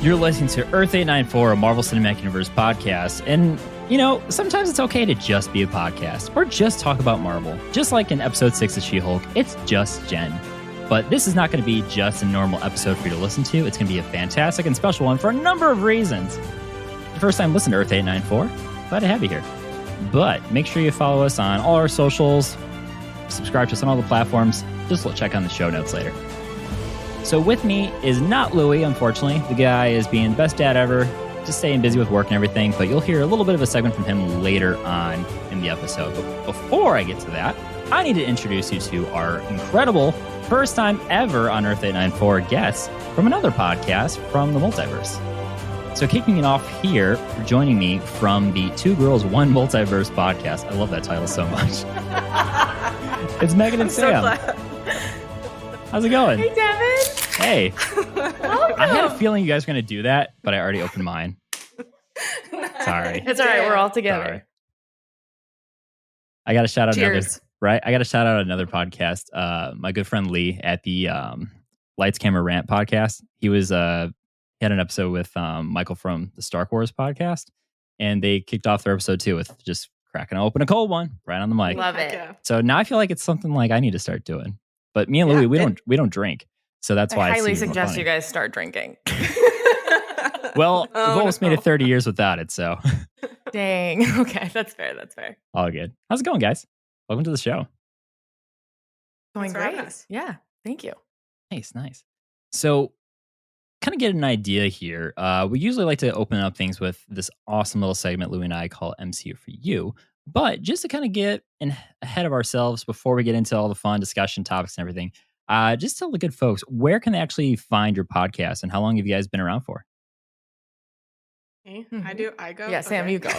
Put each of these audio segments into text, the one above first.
You're listening to Earth 894, a Marvel Cinematic Universe podcast. And, you know, sometimes it's okay to just be a podcast or just talk about Marvel. Just like in episode 6 of She-Hulk, it's just Jen. But this is not going to be just a normal episode for you to listen to. It's going to be a fantastic and special one for a number of reasons. The first time listen to Earth 894, glad to have you here. But make sure you follow us on all our socials, subscribe to us on all the platforms. Just check on the show notes later. So with me is not Louie, unfortunately. The guy is being the best dad ever, just staying busy with work and everything, but you'll hear a little bit of a segment from him later on in the episode. But before I get to that, I need to introduce you to our incredible first time ever on Earth 894 guest from another podcast from the Multiverse. So kicking it off here, joining me from the Two Girls, One Multiverse podcast. I love that title so much. It's Megan and Sam. How's it going? Hey, Devin. Hey. I had a feeling you guys were going to do that, but I already opened mine. Sorry. It's all right. We're all together. Sorry. I got to shout out Cheers. I got to shout out another podcast. My good friend Lee at the Lights Camera Rant podcast. He was he had an episode with Michael from the Star Wars podcast, and they kicked off their episode too with just cracking open a cold one right on the mic. Love it. So now I feel like it's something like I need to start doing. But me and Louie, we don't drink, so that's why I highly suggest you guys start drinking. Well, we've almost made it 30 years without it, so. Dang. Okay, that's fair. That's fair. All good. How's it going, guys? Welcome to the show. Going Thanks for having great. us. Yeah. Thank you. Nice. So, kind of get an idea here. We usually like to open up things with this awesome little segment Louie and I call MCU for You. But just to kind of get ahead of ourselves before we get into all the fun discussion topics and everything, just tell the good folks, where can they actually find your podcast and how long have you guys been around for? Okay, Mhm. I go. Yeah, Sam, Okay. you go.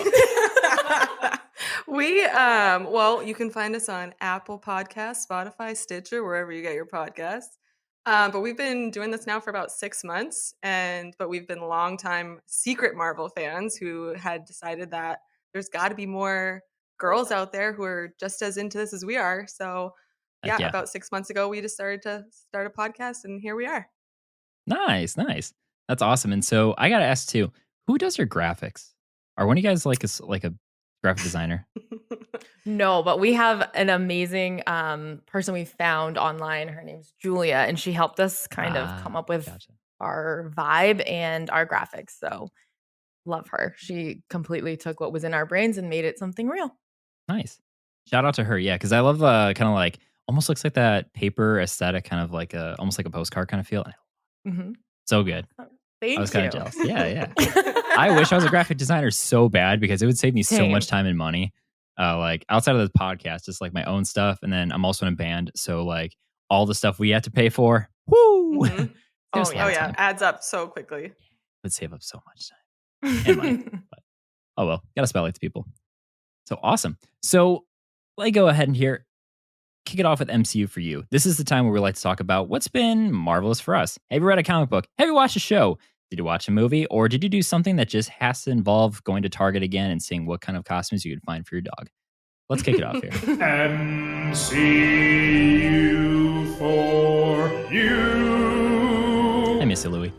Well, you can find us on Apple Podcasts, Spotify, Stitcher, wherever you get your podcasts. But we've been doing this now for about 6 months, but we've been longtime secret Marvel fans who had decided that there's got to be more girls out there who are just as into this as we are. So, Heck yeah. about 6 months ago, we decided to start a podcast, and here we are. Nice. That's awesome. And so I got to ask too, who does your graphics? Are one of you guys like a graphic designer? No, but we have an amazing person we found online. Her name's Julia, and she helped us kind of come up with Gotcha. our vibe and our graphics. So love her. She completely took what was in our brains and made it something real. Nice. Shout out to her. Yeah, because I love kind of like almost looks like that paper aesthetic, kind of like almost like a postcard kind of feel. Mm-hmm. So good. Thank I was you. kind of jealous. Yeah. I wish I was a graphic designer so bad because it would save me so Same. much time and money. Like outside of the podcast, just like my own stuff. And then I'm also in a band. So like all the stuff we have to pay for, woo! Mhm. Saves Oh, us a lot Oh of yeah, time. adds up so quickly. Would save up so much time. And money. Oh well, gotta spotlight the people. So awesome. So let me go ahead and here kick it off with MCU for You. This is the time where we like to talk about what's been marvelous for us. Have you read a comic book? Have you watched a show? Did you watch a movie? Or did you do something that just has to involve going to Target again and seeing what kind of costumes you could find for your dog? Let's kick it off here. MCU for you. I miss you, Louie.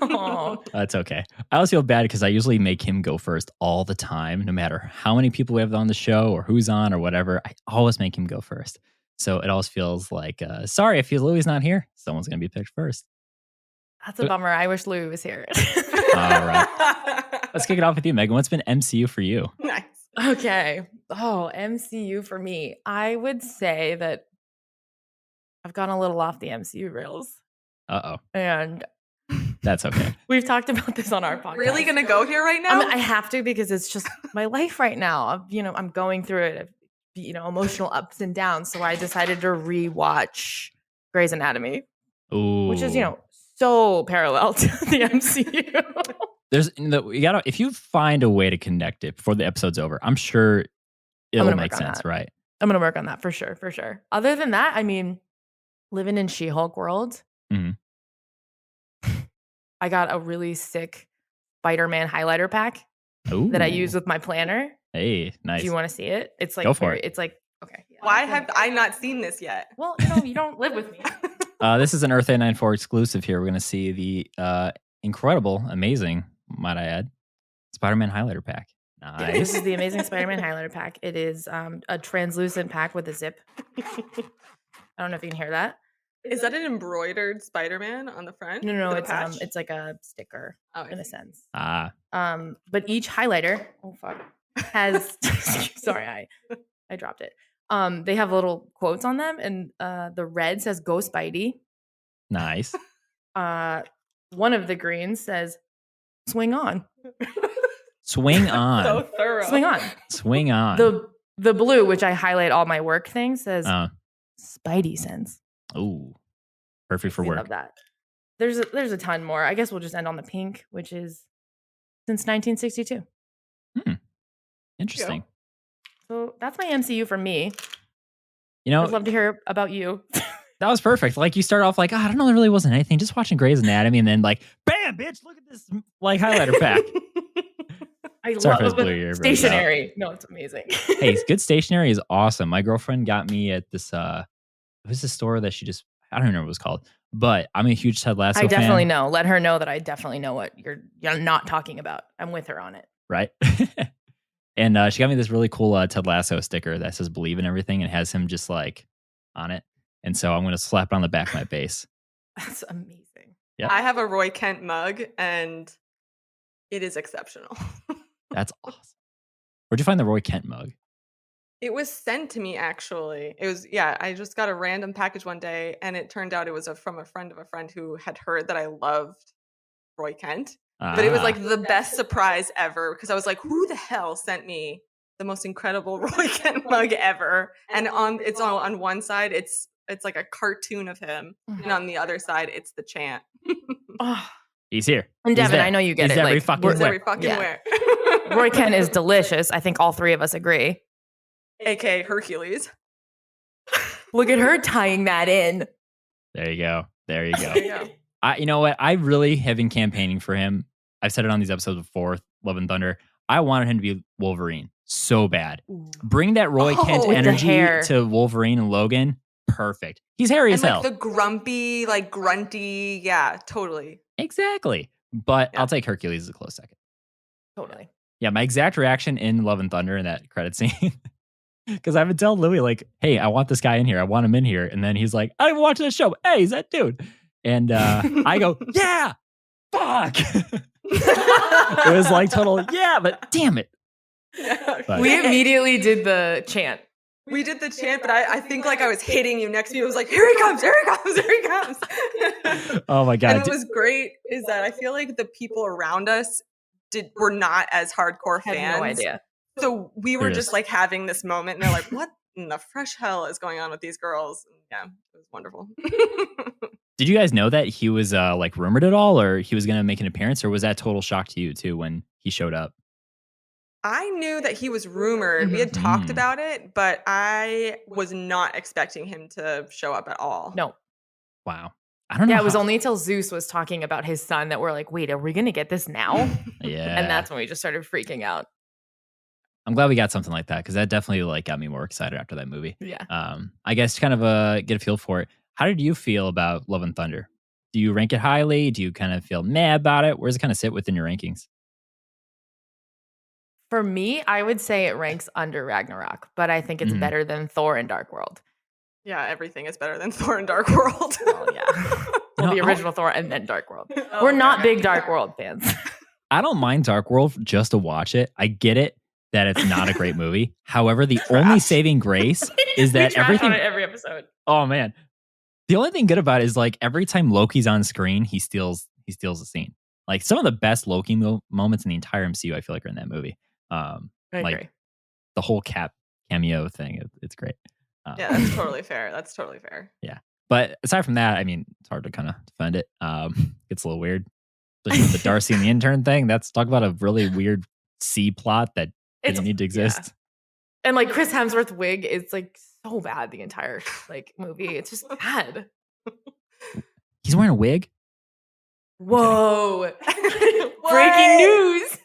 Aw. That's okay. I always feel bad because I usually make him go first all the time, no matter how many people we have on the show or who's on or whatever. I always make him go first. So it always feels like, sorry, if Louie's not here, someone's going to be picked first. That's a bummer. I wish Louie was here. All right. Let's kick it off with you, Megan. What's been MCU for you? Nice. Okay. Oh, MCU for me. I would say that I've gone a little off the MCU rails. Uh-oh. And That's okay. we've talked about this on our podcast. Really gonna go here right now? I have to because it's just my life right now. I'm going through it. Emotional ups and downs. So I decided to rewatch Grey's Anatomy, Ooh. which is, so parallel to the MCU. If you find a way to connect it before the episode's over, I'm sure it'll gonna make work on sense, that. right? I'm going to work on that for sure. Other than that, living in She-Hulk world, Mhm. I got a really sick Spider-Man highlighter pack Ooh. that I use with my planner. Hey, nice. Do you want to see it? It's like Go for it. It's like, okay. Yeah. Why have I not seen this yet? Well, you don't live with me. This is an Earth 894 exclusive here. We're going to see the incredible, amazing, might I add, Spider-Man highlighter pack. This Nice. is the Amazing Spider-Man highlighter pack. It is a translucent pack with a zip. I don't know if you can hear that. Is that an embroidered Spider-Man on the front? No, with a patch? it's like a sticker Oh, I in a see. sense. But Each highlighter, has sorry, I dropped it. They have little quotes on them, and the red says "Go Spidey." nice. One of the greens says "Swing on." Swing on. So thorough. Swing on. Swing on. The blue, which I highlight all my work things, says Spidey sense. Ooh, perfect for I work. love that. There's a ton more. I guess we'll just end on the pink, which is since 1962. Interesting. So that's my MCU for me. You know, I'd love to hear about you. that was perfect. Like you start off like, I don't know, there really wasn't anything. Just watching Grey's Anatomy, and then like, bam, bitch, look at this like highlighter pack. I Sorry for love this blue ear, but, stationery. No, it's amazing. Hey, good stationery is awesome. My girlfriend got me at this it was a store that she just, I don't even know what it was called, but I'm a huge Ted Lasso I definitely fan, know. Let her know that I definitely know what you're not talking about. I'm with her on it. right? And she got me this really cool Ted Lasso sticker that says "Believe" and everything, and has him just like on it. And so I'm going to slap it on the back of my base. That's amazing. Yeah, I have a Roy Kent mug, and it is exceptional. that's awesome. Where'd you find the Roy Kent mug? It was sent to me, actually. It was, I just got a random package one day, and it turned out it was from a friend of a friend who had heard that I loved Roy Kent. But it was like the best surprise ever, because I was like, who the hell sent me the most incredible Roy Kent mug ever? And on one side, it's like a cartoon of him, and on the other side, it's the chant. Oh. He's here. And He's Devin, there. I know you get He's it. every Like, fucking It's where. every fucking Yeah. where. Roy Kent is delicious. I think all three of us agree. AKA Hercules. Look at her tying that in. There you go. There you go. There you go. You know what? I really have been campaigning for him. I've said it on these episodes before, Love and Thunder. I wanted him to be Wolverine so bad. Bring that Roy Kent with the energy hair. to Wolverine and Logan. Perfect. He's hairy And as hell. like the grumpy, like grunty. Yeah, totally. Exactly. But Yeah. I'll take Hercules as a close second. Totally. Yeah, my exact reaction in Love and Thunder in that credit scene. Because I would tell Louie, like, hey, I want this guy in here. I want him in here. And then he's like, I'm watching the show. Hey, he's that dude. And I go, yeah, fuck. It was like total, yeah, but damn it. But- We immediately did the chant. We did the chant, but I think like I was hitting you next to me. I was like, here he comes, here he comes, here he comes. Oh my God. And what was great is that I feel like the people around us were not as hardcore I fans. have no idea. So we were There it just is. like having this moment, and they're like, what in the fresh hell is going on with these girls? And yeah, it was wonderful. Did you guys know that he was like rumored at all, or he was going to make an appearance, or was that total shock to you too when he showed up? I knew that he was rumored. We had talked Mhm. about it, but I was not expecting him to show up at all. No. Wow. I don't know. Yeah, it was how- only till Zeus was talking about his son that we're like, wait, are we going to get this now? Yeah. And that's when we just started freaking out. I'm glad we got something like that because that definitely like got me more excited after that movie. Yeah. I guess to kind of get a feel for it. How did you feel about Love and Thunder? Do you rank it highly? Do you kind of feel mad about it? Where does it kind of sit within your rankings? For me, I would say it ranks under Ragnarok, but I think it's Mhm. better than Thor and Dark World. Yeah, everything is better than Thor and Dark World. Well, yeah. Well, No, the I'll- original Thor and then Dark World. Oh, We're not okay. big Dark World fans. I don't mind Dark World just to watch it. I get it that it's not a great movie. However, the only Trash. saving grace is that we trash everything. on it every episode. Oh man, the only thing good about it is like every time Loki's on screen, he steals the scene. Like some of the best Loki moments in the entire MCU, I feel like are in that movie. I Like, agree. The whole Cap cameo thing, it's great. Yeah, that's totally fair. That's totally fair. But aside from that, I mean, it's hard to kind of defend it. It's a little weird, especially with the Darcy and the intern thing. That's talk about a really weird C plot that didn't need to exist. And like Chris Hemsworth's wig is like so bad the entire like movie. It's just bad. He's wearing a wig. Whoa. Breaking What? news.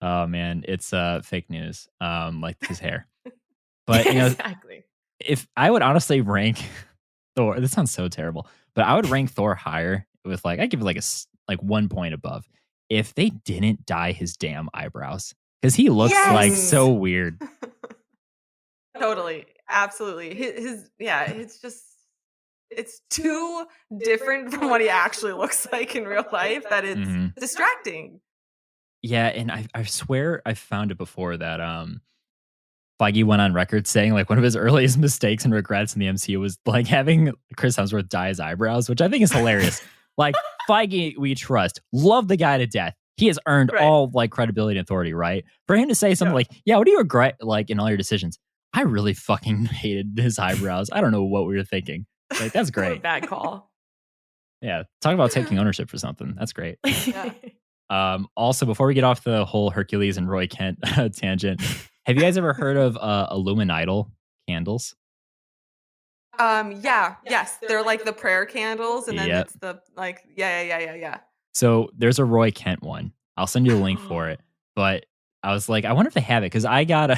Oh man, it's fake news. Like his hair. But you know, exactly. if I would honestly rank Thor, this sounds so terrible, but I would rank Thor higher with like I give it like like 1 point above. If they didn't dye his damn eyebrows, because he looks like Yes! so weird. Totally. Absolutely. It's too different from what he actually looks like in real life that it's Mhm. distracting. Yeah, and I swear I found it before that Feige went on record saying like one of his earliest mistakes and regrets in the MCU was like having Chris Hemsworth dye his eyebrows, which I think is hilarious. Like Feige, we trust, love the guy to death. He has earned Right. all like credibility and authority, right? For him to say something Yeah. like, "Yeah, what do you regret like in all your decisions?" I really fucking hated his eyebrows. I don't know what we were thinking. Like that's great. Bad call. Yeah, talk about taking ownership for something. That's great. Yeah. Also, before we get off the whole Hercules and Roy Kent tangent, have you guys ever heard of Illuminidal candles? Yes. They're like the prayer candles, and then Yep. it's the like, yeah. So there's a Roy Kent one. I'll send you a link for it. But I was like, I wonder if they have it because I got a.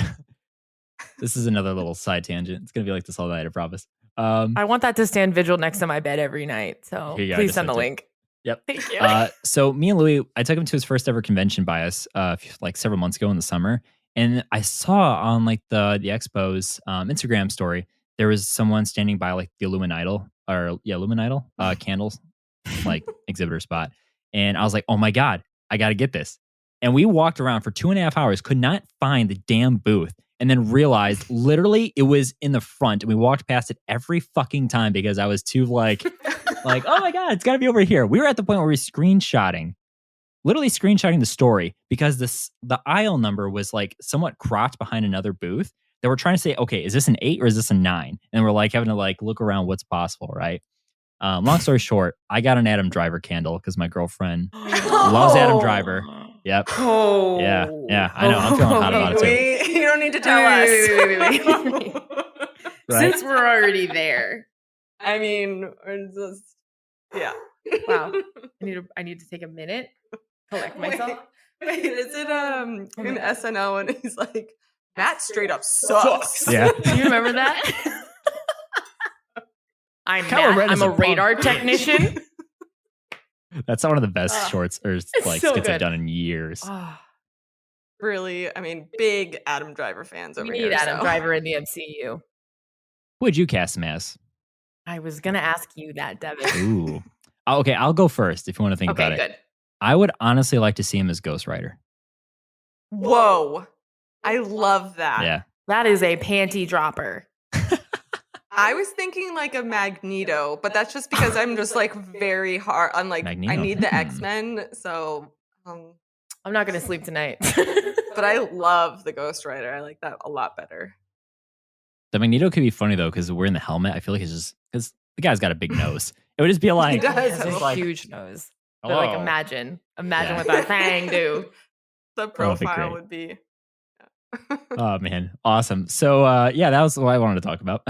This is another little side tangent. It's gonna be like this all night, I promise. I want that to stand vigil next to my bed every night. So Here you go, I please just send the sent it. link. Yep. Thank you. So me and Louie, I took him to his first ever convention by us, like several months ago in the summer, and I saw on like the Expo's Instagram story there was someone standing by like the Illuminidal candles like exhibitor spot, and I was like, oh my god, I got to get this. And we walked around for 2.5 hours, could not find the damn booth, and then realized literally it was in the front, and we walked past it every fucking time because I was too like, oh my god, it's got to be over here. We were at the point where we were literally screenshotting the story because the aisle number was like somewhat cropped behind another booth. That we're trying to say, okay, is this an 8 or is this a 9? And we're like having to like look around what's possible, right? Long story short, I got an Adam Driver candle because my girlfriend loves Adam Driver. Yep. Oh. Yeah. I know. I'm feeling hot about it too. You don't need to tell us. Wait. Right? Since we're already there. I mean, it's just, yeah. Wow. I need to take a minute, collect myself. Wait, is it in SNL and he's like, Matt straight up sucks. Yeah. Do you remember that? I'm Kylo Matt. Ren is I'm a a radar punk. technician. That's one of the best shorts or like so skits I've good. done in years. Really, I mean, big Adam Driver fans over We here. need Adam so. Driver in the MCU. Who would you cast him as? I was gonna ask you that, Devin. Ooh. Okay, I'll go first if you want to think about Okay, it. good. I would honestly like to see him as Ghost Rider. Whoa. I love that. Yeah. That is a panty dropper. I was thinking like a Magneto, but that's just because I'm just like very hard. I'm like, Magneto. I need the Hmm. X-Men, so I'm not gonna sleep tonight. but I love the Ghost Rider. I like that a lot better. The Magneto could be funny though because wearing the helmet. I feel like it's just because the guy's got a big nose. It would just be like, He does. He has It's a like, huge nose. But like, hello. imagine Yeah. what that thing do. The be profile great. would be. Oh man, awesome. So yeah, that was what I wanted to talk about.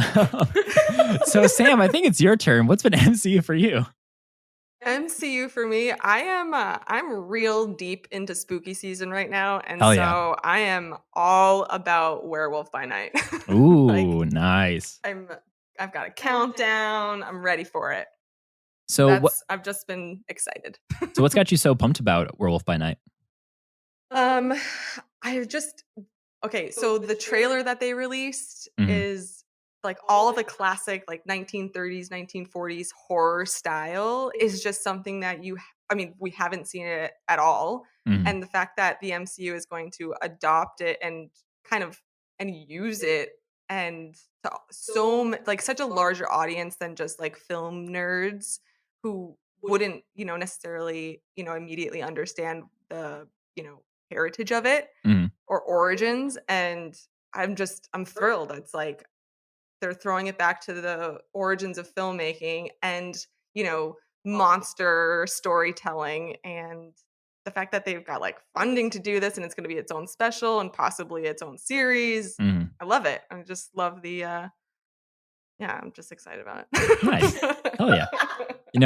So Sam, I think it's your turn. What's been MCU for you? MCU for me, I'm real deep into spooky season right now, and Hell so yeah. I am all about Werewolf by Night. Ooh, nice. I've got a countdown. I'm ready for it. So I've just been excited. So what's got you so pumped about Werewolf by Night? So the trailer that they released Mhm. is like all of the classic like 1930s, 1940s horror style is just something that we haven't seen it at all. Mhm. And the fact that the MCU is going to adopt it and use it and to such a larger audience than just like film nerds who wouldn't, necessarily, immediately understand the, heritage of it Mhm. or origins. And I'm thrilled. It's like they're throwing it back to the origins of filmmaking and, monster storytelling, and the fact that they've got like funding to do this and it's going to be its own special and possibly its own series. Mhm. I love it. I just love the I'm just excited about it. Nice. Hell yeah.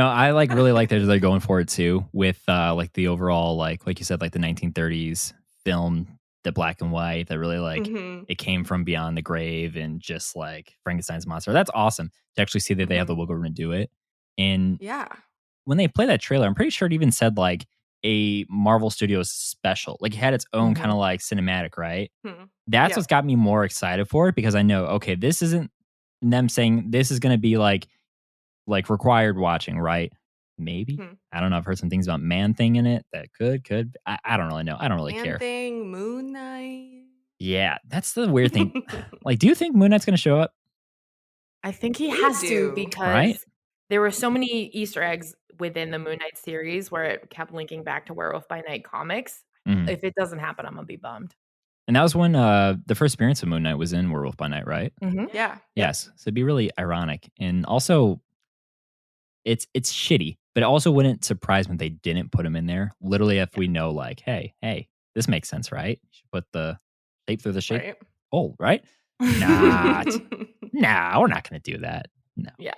I really like that they're going for it too with like the overall like you said, like the 1930s film, the black and white that really like Mhm. it came from beyond the grave and just like Frankenstein's monster. That's awesome to actually see that they have the wiggle room to do it. And Yeah. when they play that trailer, I'm pretty sure it even said like a Marvel Studios special. Like it had its own kind of like cinematic, right? That's Yeah. what's got me more excited for it because I know, okay, this isn't them saying this is going to be like required watching, right? Maybe. I don't know. I've heard some things about Man-Thing in it that could. I don't really know. I don't really care. Man-Thing, Moon Knight. Yeah, that's the weird thing. Like, do you think Moon Knight's going to show up? I think he We has do. to because Right? there were so many Easter eggs within the Moon Knight series where it kept linking back to Werewolf by Night comics. Mhm. If it doesn't happen, I'm gonna be bummed. And that was when the first appearance of Moon Knight was in Werewolf by Night, right? Yeah. Yes. So it'd be really ironic. And also, it's shitty, but it also wouldn't surprise me if they didn't put him in there. Literally, if we know, like, hey, this makes sense, right? You should put the shape through the shape Right. hole, right? Not. Nah, we're not going to do that. No. Yeah.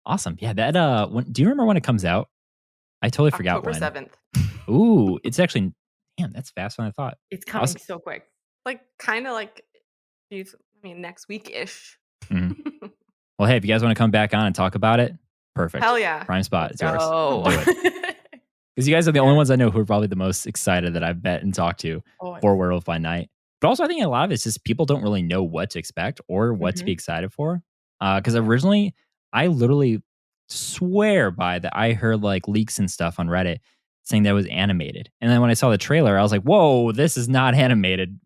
Awesome. Yeah, that do you remember when it comes out? I totally forgot October when. 7th. Ooh, it's actually that's faster than I thought. It's coming so quick. Like kind of like next week-ish. Well, hey, if you guys want to come back on and talk about it, perfect. Hell yeah. Prime spot. It's yours. Oh. Do it. Because you guys are the only ones I know who are probably the most excited that I've met and talked to for Werewolf by Night. But also, I think a lot of it's just people don't really know what to expect or what to be excited for. Because originally, I literally swear by that I heard like leaks and stuff on Reddit saying that it was animated. And then when I saw the trailer, I was like, whoa, this is not animated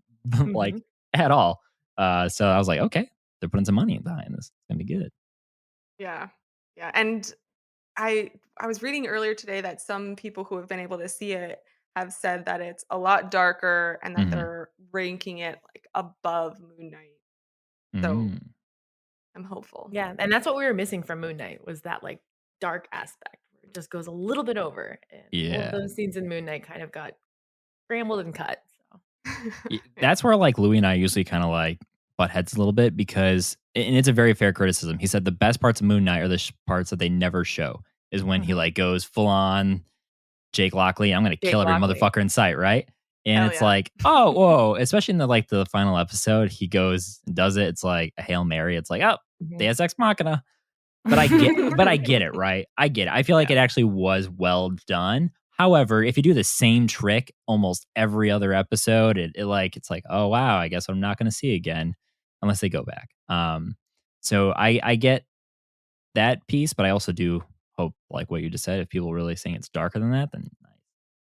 like at all. So I was like, okay, they're putting some money behind this. It's going to be good. Yeah. Yeah. And I was reading earlier today that some people who have been able to see it have said that it's a lot darker and that they're ranking it like above Moon Knight. So I'm hopeful. Yeah, and that's what we were missing from Moon Knight was that like dark aspect where it just goes a little bit over. And all of those scenes in Moon Knight kind of got scrambled and cut. So that's where like Louie and I usually kind of like butt heads a little bit because, and it's a very fair criticism. He said the best parts of Moon Knight are the parts that they never show. Is when he like goes full on Jake Lockley. I'm going to kill every motherfucker in sight, right? And Hell it's yeah. like, oh, whoa! Especially in the final episode, he goes and does it. It's like a Hail Mary. It's like, oh, Deus Ex Machina. But I get it, right? I get it. I feel like it actually was well done. However, if you do the same trick almost every other episode, it's like, oh wow, I guess I'm not going to see again unless they go back. So I get that piece, but I also do hope, like what you just said, if people really saying it's darker than that, then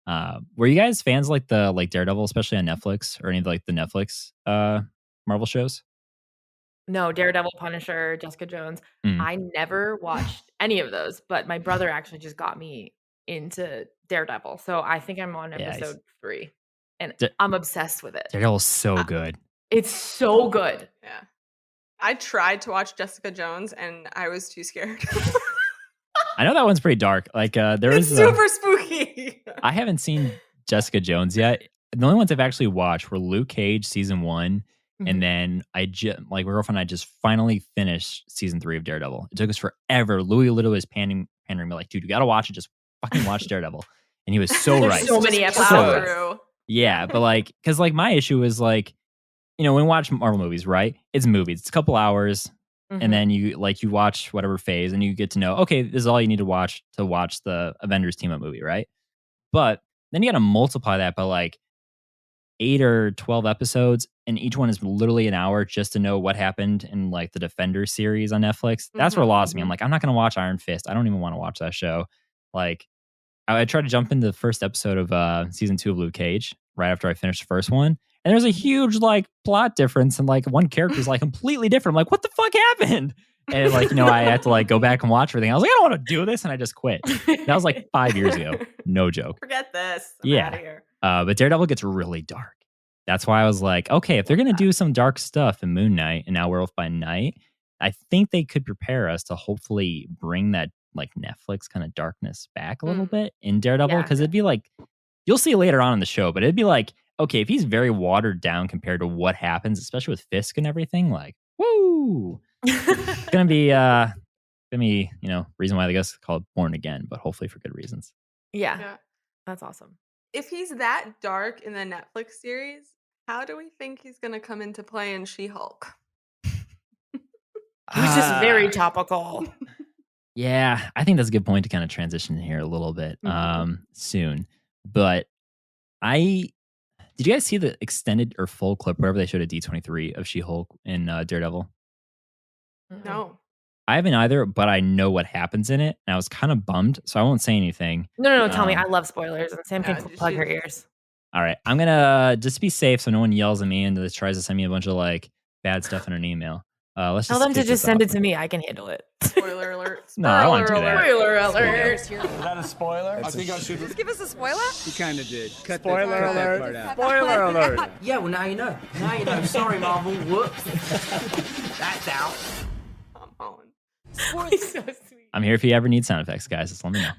nice. Were you guys fans like Daredevil, especially on Netflix or any of like the Netflix Marvel shows? No, Daredevil, Punisher, Jessica Jones. I never watched any of those, but my brother actually just got me into Daredevil. So I think I'm on episode 3 and I'm obsessed with it. Daredevil's so good. It's so good. Yeah. I tried to watch Jessica Jones and I was too scared. I know that one's pretty dark. Like it's super spooky. I haven't seen Jessica Jones yet. The only ones I've actually watched were Luke Cage season 1, and then my girlfriend and I just finally finished season 3 of Daredevil. It took us forever. Louie literally was pandering me like, dude, you gotta watch it. Just fucking watch Daredevil. And he was so right. So many episodes. So, yeah, but like, because like my issue is like, when we watch Marvel movies, right? It's movies. It's a couple hours. And then you watch whatever phase and you get to know, okay, this is all you need to watch the Avengers team up movie, right? But then you got to multiply that by like 8 or 12 episodes, and each one is literally an hour just to know what happened in like the Defender series on Netflix. That's where it lost me. I'm like, I'm not going to watch Iron Fist. I don't even want to watch that show. Like, I tried to jump into the first episode of season 2 of Luke Cage right after I finished the first one. And there's a huge like plot difference, and like one character is like completely different. I'm like, what the fuck happened? And like, I had to like go back and watch everything. I was like, I don't want to do this, and I just quit. That was like 5 years ago. No joke. Forget this. I'm out of here. But Daredevil gets really dark. That's why I was like, okay, if they're gonna do some dark stuff in Moon Knight and now Werewolf by Night, I think they could prepare us to hopefully bring that like Netflix kind of darkness back a little bit in Daredevil, because it'd be like, you'll see later on in the show, but it'd be like, okay, if he's very watered down compared to what happens, especially with Fisk and everything, like, woo, it's gonna be, reason why I guess it's called Born Again, but hopefully for good reasons. Yeah. That's awesome. If he's that dark in the Netflix series, how do we think he's going to come into play in She-Hulk? He was just very topical. Yeah, I think that's a good point to kind of transition here a little bit soon. But did you guys see the extended or full clip, whatever they showed at D23 of She-Hulk and Daredevil? No. I haven't either, but I know what happens in it, and I was kind of bummed, so I won't say anything. No, tell me. I love spoilers, and Sam can plug her ears. All right, I'm gonna just be safe so no one yells at me and tries to send me a bunch of like bad stuff in an email. Let's tell them to just send it to me. I can handle it. Spoiler alert. No, I want to do that. Spoiler alert. Is that a spoiler? I think I should Just give us a spoiler? You kind of did. Spoiler alert. Part out. Spoiler alert. Yeah, well, now you know. Now you know. Sorry, Marvel. Whoops. That's out. Tom Holland. He's so sweet. I'm here if you ever need sound effects, guys. Just let me know.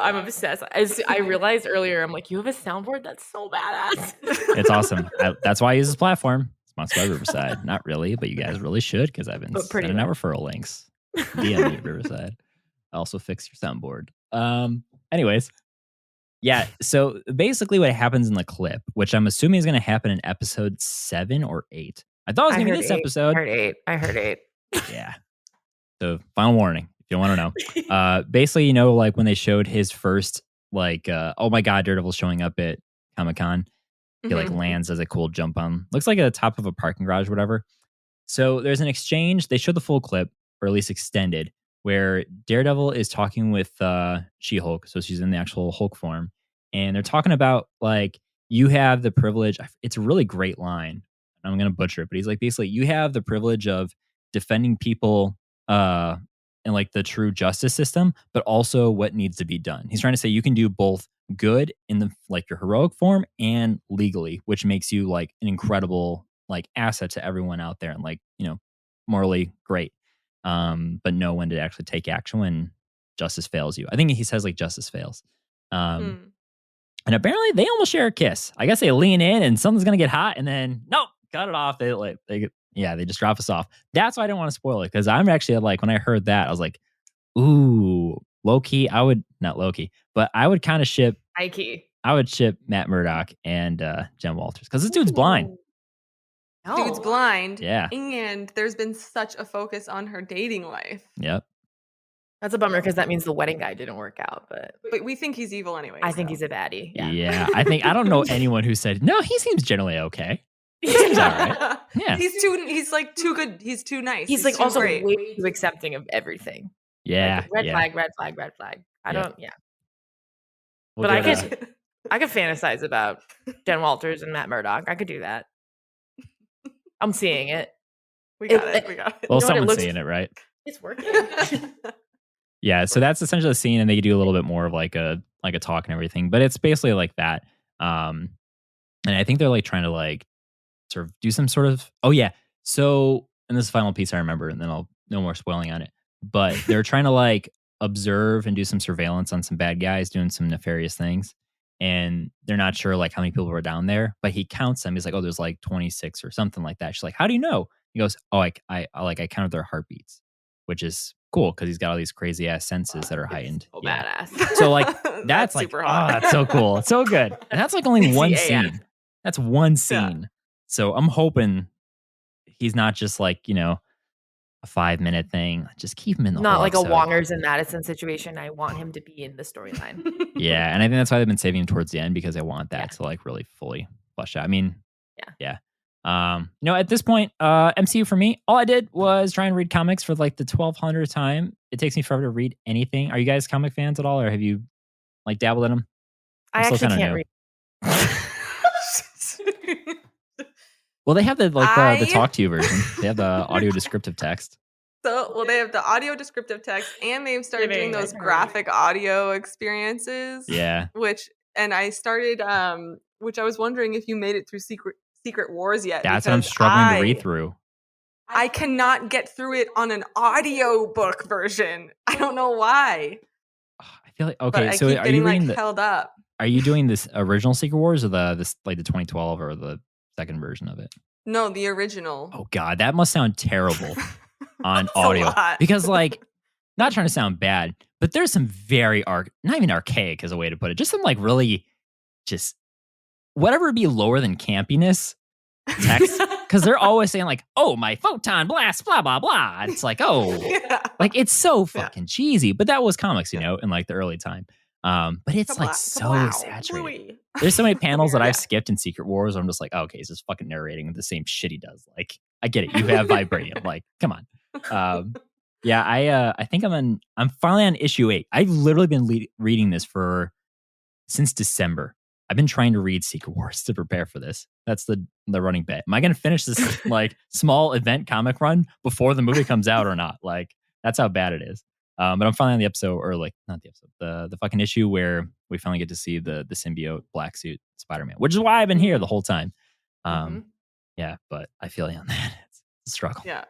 I'm obsessed. I realized earlier, I'm like, you have a soundboard? That's so badass. It's awesome. That's why I use this platform. Sponsored by Riverside. Not really, but you guys really should because I've been sending out referral links. DM me at Riverside. Also fix your soundboard. Anyways. Yeah, so basically what happens in the clip, which I'm assuming is going to happen in episode 7 or 8. I thought it was going to be this episode. I heard 8. Yeah. So final warning, if you want to know. Basically, like when they showed his first, like, oh my God, Daredevil's showing up at Comic-Con. He like lands as a cool jump on. Looks like at the top of a parking garage, whatever. So there's an exchange. They showed the full clip, or at least extended, where Daredevil is talking with She-Hulk. So she's in the actual Hulk form. And they're talking about, like, you have the privilege. It's a really great line. I'm going to butcher it, but he's like, basically, you have the privilege of defending people in like the true justice system, but also what needs to be done. He's trying to say you can do both good in the like your heroic form and legally, which makes you like an incredible like asset to everyone out there and like, morally great. But know when to actually take action when justice fails you. I think he says like justice fails. And apparently they almost share a kiss. I guess they lean in and something's gonna get hot and then nope, cut it off. They just drop us off. That's why I didn't want to spoil it because I'm actually like when I heard that I was like, ooh, low key. I would not low key, but I would kind of ship high key. I would ship Matt Murdock and Jen Walters because this dude's blind. No. Dude's blind. Yeah. And there's been such a focus on her dating life. Yep. That's a bummer because that means the wedding guy didn't work out. But we think he's evil anyway. I think he's a baddie. Yeah. I don't know anyone who said no. He seems generally okay. He seems all right. Yeah. He's like too good. He's too nice. He's like also great. way too accepting of everything. Yeah. Like, red flag. I don't. Yeah. But I could fantasize about Jen Walters and Matt Murdock. I could do that. I'm seeing it. We got it. Well, someone's seeing it, right? It's working. Yeah, so that's essentially the scene, and they do a little bit more of like a talk and everything, but it's basically like that. And I think they're like trying to like sort of do some sort of So, and this is the final piece I remember, and then I'll no more spoiling on it. But they're trying to like observe and do some surveillance on some bad guys doing some nefarious things. And they're not sure like how many people were down there, but he counts them. He's like, oh, there's like 26 or something like that. She's like, how do you know? He goes, oh, I counted their heartbeats, which is cool because he's got all these crazy ass senses that are heightened. So badass. So like that's like super hot. that's so cool. It's so good. And that's like only one scene. That's one scene. Yeah. So I'm hoping he's not just like, a 5-minute thing. Just keep him in the not whole like episode. A Wongers and Madison situation. I want him to be in the storyline. Yeah, and I think that's why they've been saving him towards the end because I want that to like really fully flesh out. I mean, yeah. At this point, MCU for me, all I did was try and read comics for like the 1200th time. It takes me forever to read anything. Are you guys comic fans at all, or have you like dabbled in them? I actually can't read. Well, they have the talk to you version. They have the audio descriptive text. So, they have the audio descriptive text, and they've started doing those graphic audio experiences. Yeah. And I started, which I was wondering if you made it through Secret Wars yet. That's what I'm struggling to read through. I cannot get through it on an audio book version. I don't know why. I feel like okay. So are you reading held up? Are you doing this original Secret Wars or the 2012 or the second version of it? No, the original. Oh God, that must sound terrible on audio because like, not trying to sound bad, but there's some very not even archaic is a way to put it. Just some like really, just whatever would be lower than campiness text Because they're always saying like, oh, my photon blast, blah, blah, blah. And it's like, oh, like it's so fucking cheesy. But that was comics, you know, in like the early time. But it's like so saturated. Louie. There's so many panels that I've skipped in Secret Wars where I'm just like, oh, okay, he's just fucking narrating the same shit he does. Like, I get it. You have vibranium. Like, come on. Yeah, I think I'm finally on issue 8. I've literally been reading this since December. I've been trying to read Secret Wars to prepare for this. That's the running bet. Am I going to finish this like small event comic run before the movie comes out or not? Like, that's how bad it is. But I'm finally on the episode, or like not the episode, the fucking issue where we finally get to see the symbiote black suit Spider-Man, which is why I've been here the whole time. Yeah, but I feel you on that. It's a struggle. Yeah.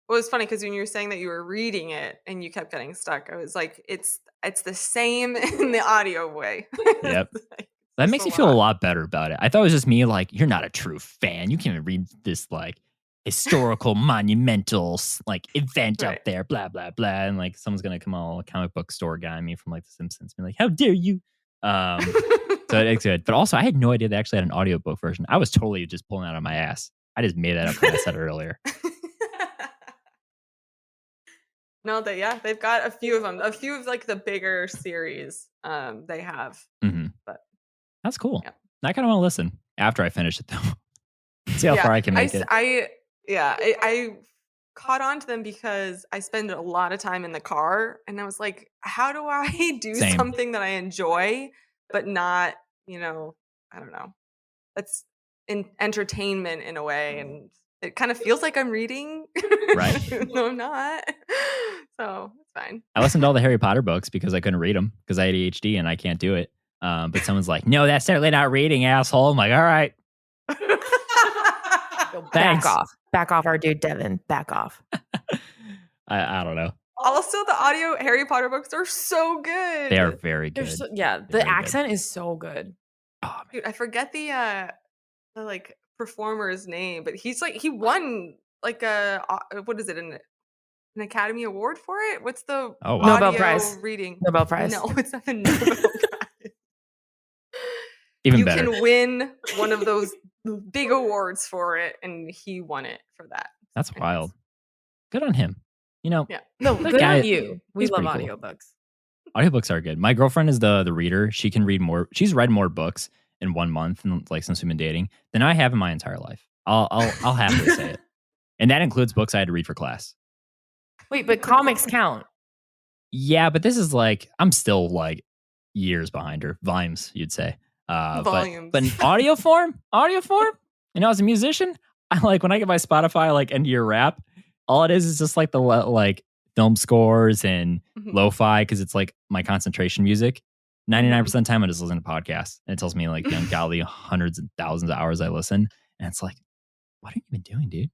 Well, it's funny because when you were saying that you were reading it and you kept getting stuck, I was like, it's the same in the audio way. Yep. That makes me feel a lot better about it. I thought it was just me, like, you're not a true fan. You can't even read this, like, historical, monumental, like, event out there, blah, blah, blah. And, like, someone's going to come all comic book store guy me from, like, The Simpsons. Be like, how dare you? So it's good. But also, I had no idea they actually had an audiobook version. I was totally just pulling out of my ass. I just made that up when I said it earlier. No, they've got a few of them. A few of, like, the bigger series they have. But that's cool. Yeah. I kind of want to listen after I finish it, though. See how far I can make it. I caught on to them because I spend a lot of time in the car, and I was like, how do I do something that I enjoy, but not, I don't know. That's entertainment in a way, and it kind of feels like I'm reading. Right. No, I'm not. So it's fine. I listened to all the Harry Potter books because I couldn't read them because I had ADHD and I can't do it. But someone's like, no, that's certainly not reading, asshole. I'm like, all right. Back off our dude, Devin. Back off. I don't know. Also, the audio Harry Potter books are so good. They are very good. The accent is so good. Oh, dude, I forget the like performer's name, but he's like, he won like what is it, an Academy Award for it? What's the Nobel Prize reading? Nobel Prize. No, it's not a Nobel Prize. Even better. You can win one of those big awards for it, and he won it for that. That's wild. Good on him. No, good on you. We love audiobooks. Audiobooks are good. My girlfriend is the reader. She can read more. She's read more books in 1 month, and like since we've been dating, than I have in my entire life. I'll happily say it, and that includes books I had to read for class. Wait, but comics count. Yeah, but this is like I'm still like years behind her. Volumes, you'd say. Volumes. But in audio form, as a musician, I like when I get my Spotify like end of year rap, all it is just like the like film scores and lo-fi because it's like my concentration music. 99% of the time I just listen to podcasts and it tells me like the ungodly hundreds and thousands of hours I listen, and it's like, what are you even doing, dude?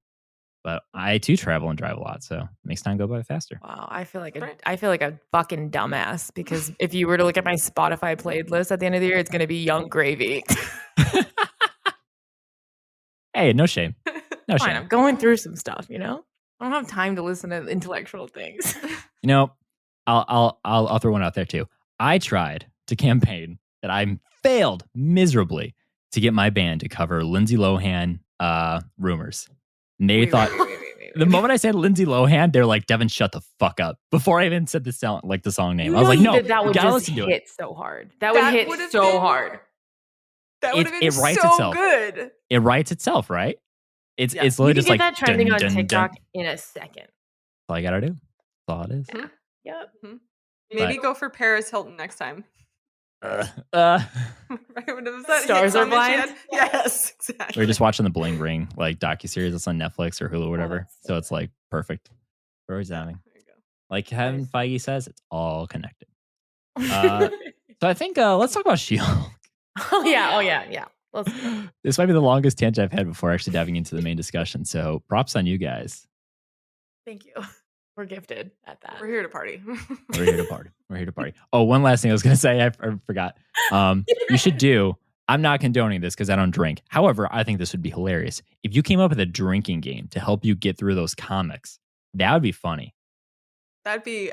But I too travel and drive a lot, so it makes time go by faster. Wow, I feel like a fucking dumbass because if you were to look at my Spotify playlist at the end of the year, it's going to be Young Gravy. Hey, no shame. No Fine, shame. I'm going through some stuff, I don't have time to listen to intellectual things. I'll throw one out there too. I tried to campaign that I failed miserably to get my band to cover Lindsay Lohan Rumors. And they thought the moment I said Lindsay Lohan, they're like, Devin, shut the fuck up. Before I even said the song name. I was like, no, that would just hit so hard. That would hit so hard. That would have been so good. It writes itself, right? It's literally just like that trending on TikTok in a second. That's all I gotta do. That's all it is. Yep. Maybe go for Paris Hilton next time. Stars Are Blind. Yes, exactly. We're just watching the Bling Ring like docuseries that's on Netflix or Hulu or whatever. So it's like perfect. We're always having. There you go. Like Kevin Feige says, it's all connected. So I think let's talk about She-Hulk. Oh yeah. This might be the longest tangent I've had before actually diving into the main discussion. So props on you guys. Thank you. We're gifted at that. We're here to party. We're here to party. Oh, one last thing I was going to say. I forgot. You should do. I'm not condoning this because I don't drink. However, I think this would be hilarious. If you came up with a drinking game to help you get through those comics, that would be funny. That'd be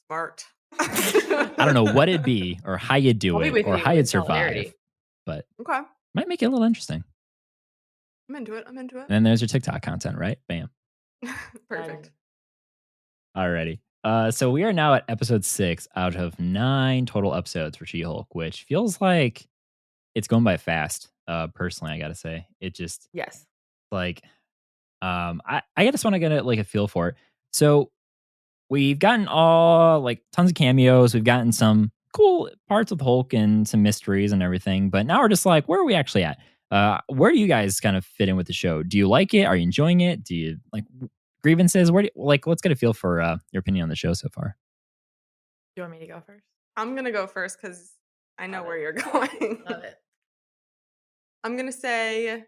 smart. I don't know what it'd be or how you'd do it or how you'd survive. But okay. Might make it a little interesting. I'm into it. And then there's your TikTok content, right? Bam. Perfect. Alrighty. So we are now at episode 6 out of 9 total episodes for She-Hulk, which feels like it's going by fast. Personally, I gotta say, it just Yes. like, I just want to get like a feel for it. So we've gotten all like tons of cameos. We've gotten some cool parts of Hulk and some mysteries and everything. But now we're just like, where are we actually at? Where do you guys kind of fit in with the show? Do you like it? Are you enjoying it? Do you like grievances? Where do you, like? Let's get a feel for your opinion on the show so far. Do you want me to go first? I'm gonna go first because I know where you're going. Love it. I'm gonna say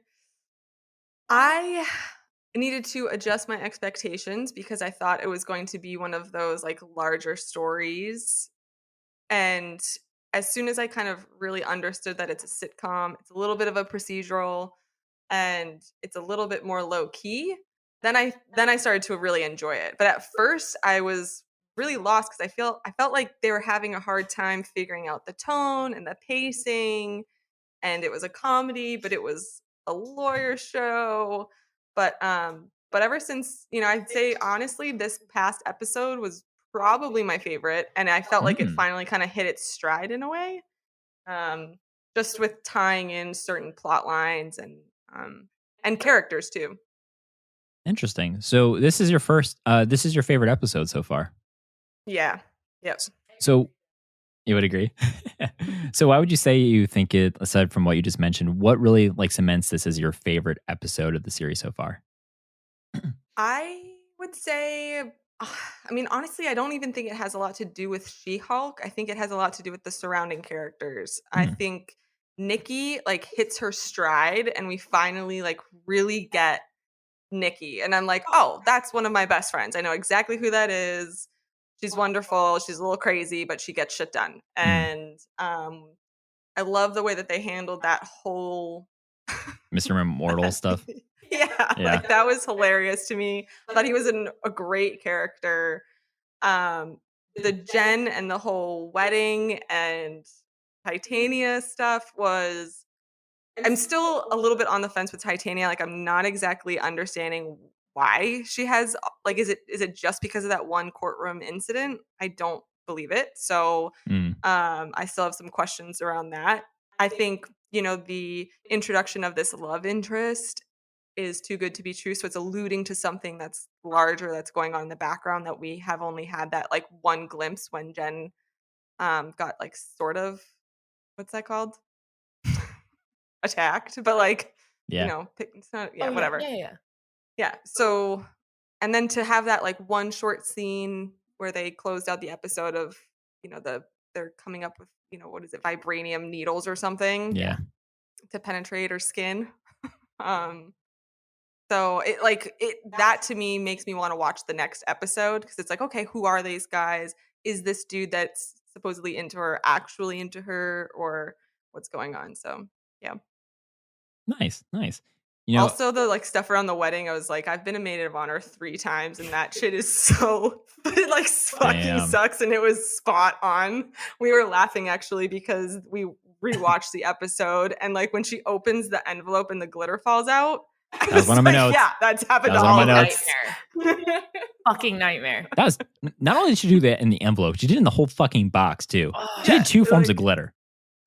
I needed to adjust my expectations because I thought it was going to be one of those like larger stories. And as soon as I kind of really understood that it's a sitcom, it's a little bit of a procedural, and it's a little bit more low key, then I started to really enjoy it. But at first I was really lost because I felt like they were having a hard time figuring out the tone and the pacing, and it was a comedy, but it was a lawyer show. But ever since, I'd say honestly, this past episode was probably my favorite, and I felt like it finally kind of hit its stride in a way. Just with tying in certain plot lines and characters too. Interesting. So this is your favorite episode so far. Yeah. Yep. So you would agree. So why would you say you think it, aside from what you just mentioned, what really like cements this as your favorite episode of the series so far? I would say, I mean, honestly, I don't even think it has a lot to do with She-Hulk. I think it has a lot to do with the surrounding characters. I think Nikki like hits her stride, and we finally like really get Nikki. And I'm like, oh, that's one of my best friends. I know exactly who that is. She's wonderful. She's a little crazy, but she gets shit done. And I love the way that they handled that whole Mr. Immortal stuff. Yeah, like that was hilarious to me. I thought he was a great character. The Jen and the whole wedding and Titania stuff was. I'm still a little bit on the fence with Titania. Like, I'm not exactly understanding why she has like. Is it just because of that one courtroom incident? I don't believe it. So, I still have some questions around that. I think the introduction of this love interest is too good to be true. So it's alluding to something that's larger that's going on in the background that we have only had that like one glimpse when Jen got like sort of, what's that called? Attacked, but like, it's not, whatever. Yeah. So, and then to have that like one short scene where they closed out the episode of, they're coming up with, what is it, vibranium needles or something? Yeah. To penetrate her skin. So that to me makes me want to watch the next episode because it's like, okay, who are these guys? Is this dude that's supposedly into her actually into her, or what's going on? So yeah. Nice. Also the like stuff around the wedding, I was like, I've been a maid of honor 3 times and that shit is so it like fucking sucks, and it was spot on. We were laughing actually because we rewatched the episode, and like when she opens the envelope and the glitter falls out. That was one of my notes. Yeah, that's happened to all of us. Nightmare. Fucking nightmare. That was not only did she do that in the envelope, she did it in the whole fucking box too. She did 2 forms of glitter.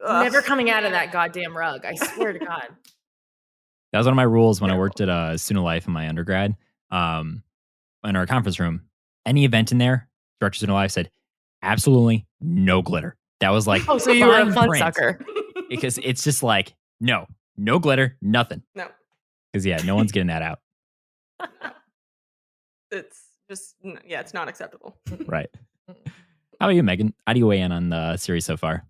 Never coming out of that goddamn rug. I swear to God. That was one of my rules when I worked at Student Life in my undergrad. In our conference room, any event in there, Director of Student Life said, absolutely no glitter. That was like, oh, so you were a fun sucker. Because it's just like, no glitter, nothing. No. Because no one's getting that out. It's just, it's not acceptable. Right. How about you, Megan? How do you weigh in on the series so far?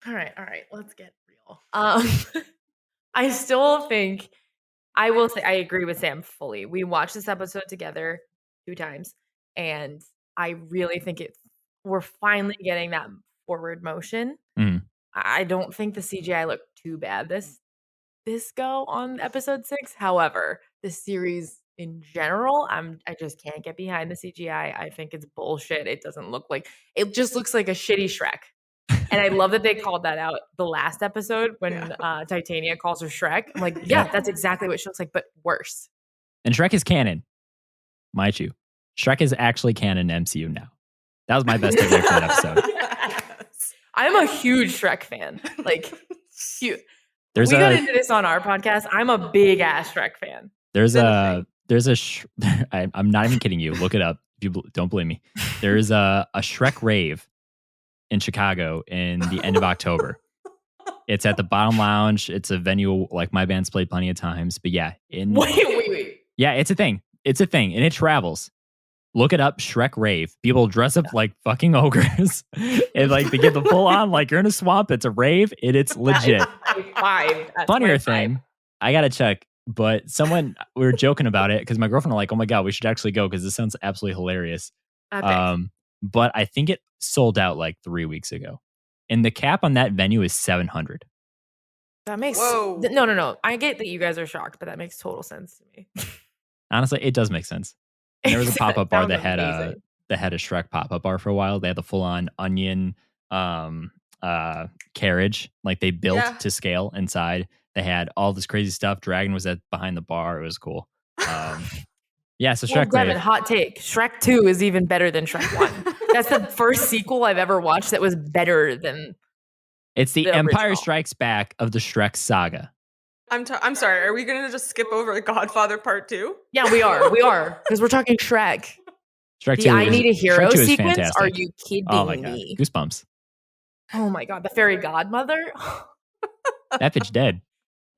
All right. Let's get real. I still think, I will say, I agree with Sam fully. We watched this episode together 2 times, and I really think we're finally getting that forward motion. I don't think the CGI looked too bad this go on episode 6. However, the series in general, I just can't get behind the CGI. I think it's bullshit. It doesn't look like, it just looks like a shitty Shrek. And I love that they called that out the last episode when Titania calls her Shrek. I'm like, that's exactly what she looks like, but worse. And Shrek is canon. Mind you, Shrek is actually canon in MCU now. That was my best takeaway for that episode. Yes. I'm a huge Shrek fan. Like, we got into this on our podcast. I'm a big ass Shrek fan. I'm not even kidding you. Look it up if you don't believe me. There's a Shrek rave in Chicago in the end of October. It's at the Bottom Lounge. It's a venue like my band's played plenty of times. But yeah, wait. Yeah, it's a thing. It's a thing, and it travels. Look it up, Shrek rave. People dress up like fucking ogres, and like they get the full on like you're in a swamp. It's a rave, and it's legit. Funnier thing, I gotta check. But we were joking about it because my girlfriend was like, "Oh my god, we should actually go because this sounds absolutely hilarious." But I think it sold out like 3 weeks ago, and the cap on that venue is 700. That makes no. I get that you guys are shocked, but that makes total sense to me. Honestly, it does make sense. And there was a pop-up bar that had a Shrek pop-up bar for a while. They had the full-on onion carriage, like they built to scale inside. They had all this crazy stuff. Dragon was behind the bar. It was cool. So Shrek. Devin, hot take. Shrek 2 is even better than Shrek 1. That's the first sequel I've ever watched that was better than. It's the Empire Strikes Back of the Shrek saga. I'm sorry. Are we going to just skip over Godfather Part 2? Yeah, we are. Because we're talking Shrek. Shrek 2 I need a hero sequence? Fantastic. Are you kidding me? Goosebumps. Oh my God. The fairy godmother? That bitch dead.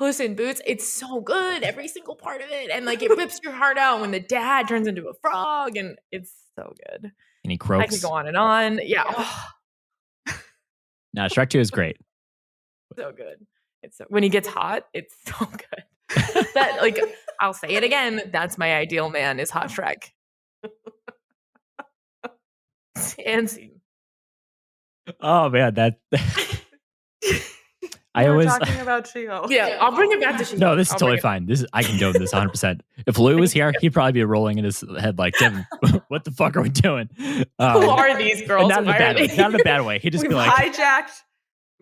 Listen, Boots, it's so good. Every single part of it. And like it rips your heart out when the dad turns into a frog. And it's so good. And he croaks. I could go on and on. Yeah. No, Shrek 2 is great. So good. When he gets hot, it's so good. That I'll say it again. That's my ideal man is hot Shrek. And scene. Oh man, that I was talking about She-Hulk. Yeah, I'll bring it back to She-Hulk. No, this is totally fine. I can go with this 100%. If Louie was here, he'd probably be rolling in his head like, Devin, what the fuck are we doing? Who are these girls? Not in a bad way. Not in a bad way. He'd just be like,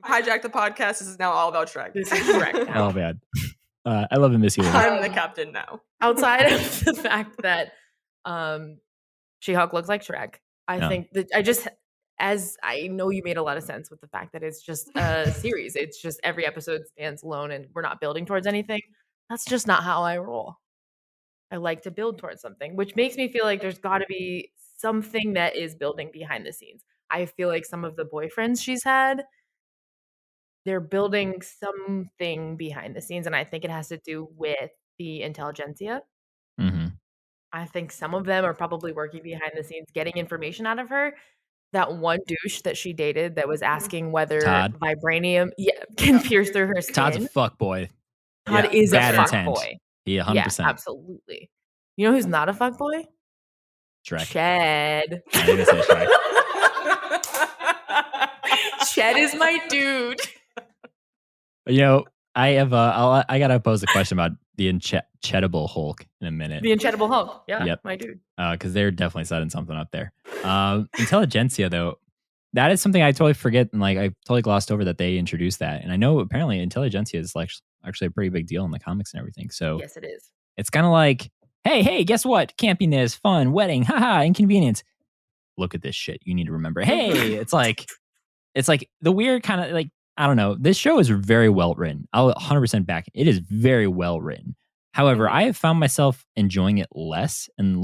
hijacked the podcast. This is now all about Shrek. This is Shrek now. Oh man, I love and miss you. I'm the captain now. Outside of the fact that She-Hulk looks like Shrek, I think that as I know you made a lot of sense with the fact that it's just a series. It's just every episode stands alone and we're not building towards anything. That's just not how I roll. I like to build towards something, which makes me feel like there's got to be something that is building behind the scenes. I feel like some of the boyfriends she's had, they're building something behind the scenes, and I think it has to do with the intelligentsia. Mm-hmm. I think some of them are probably working behind the scenes, getting information out of her. That one douche that she dated that was asking whether Todd. Vibranium can pierce through her skin. Todd's a fuckboy. Todd is a fuckboy. boy. Yeah, 100%. Yeah, absolutely. You know who's not a fuckboy? Shrek. Shed. I didn't say Shrek. Shed is my dude. You know, I gotta pose a question about the Incredible Hulk in a minute. The Incredible Hulk, my dude. Because they're definitely setting something up there. Intelligentsia, though, that is something I totally forget, and like I totally glossed over that they introduced that. And I know apparently intelligentsia is like actually a pretty big deal in the comics and everything. So yes, it is. It's kind of like, hey, guess what? Campiness, fun, wedding, haha, inconvenience. Look at this shit. You need to remember. Hey, it's like the weird kind of like, I don't know. This show is very well written. I'll 100% back it. It is very well written. However, I have found myself enjoying it less and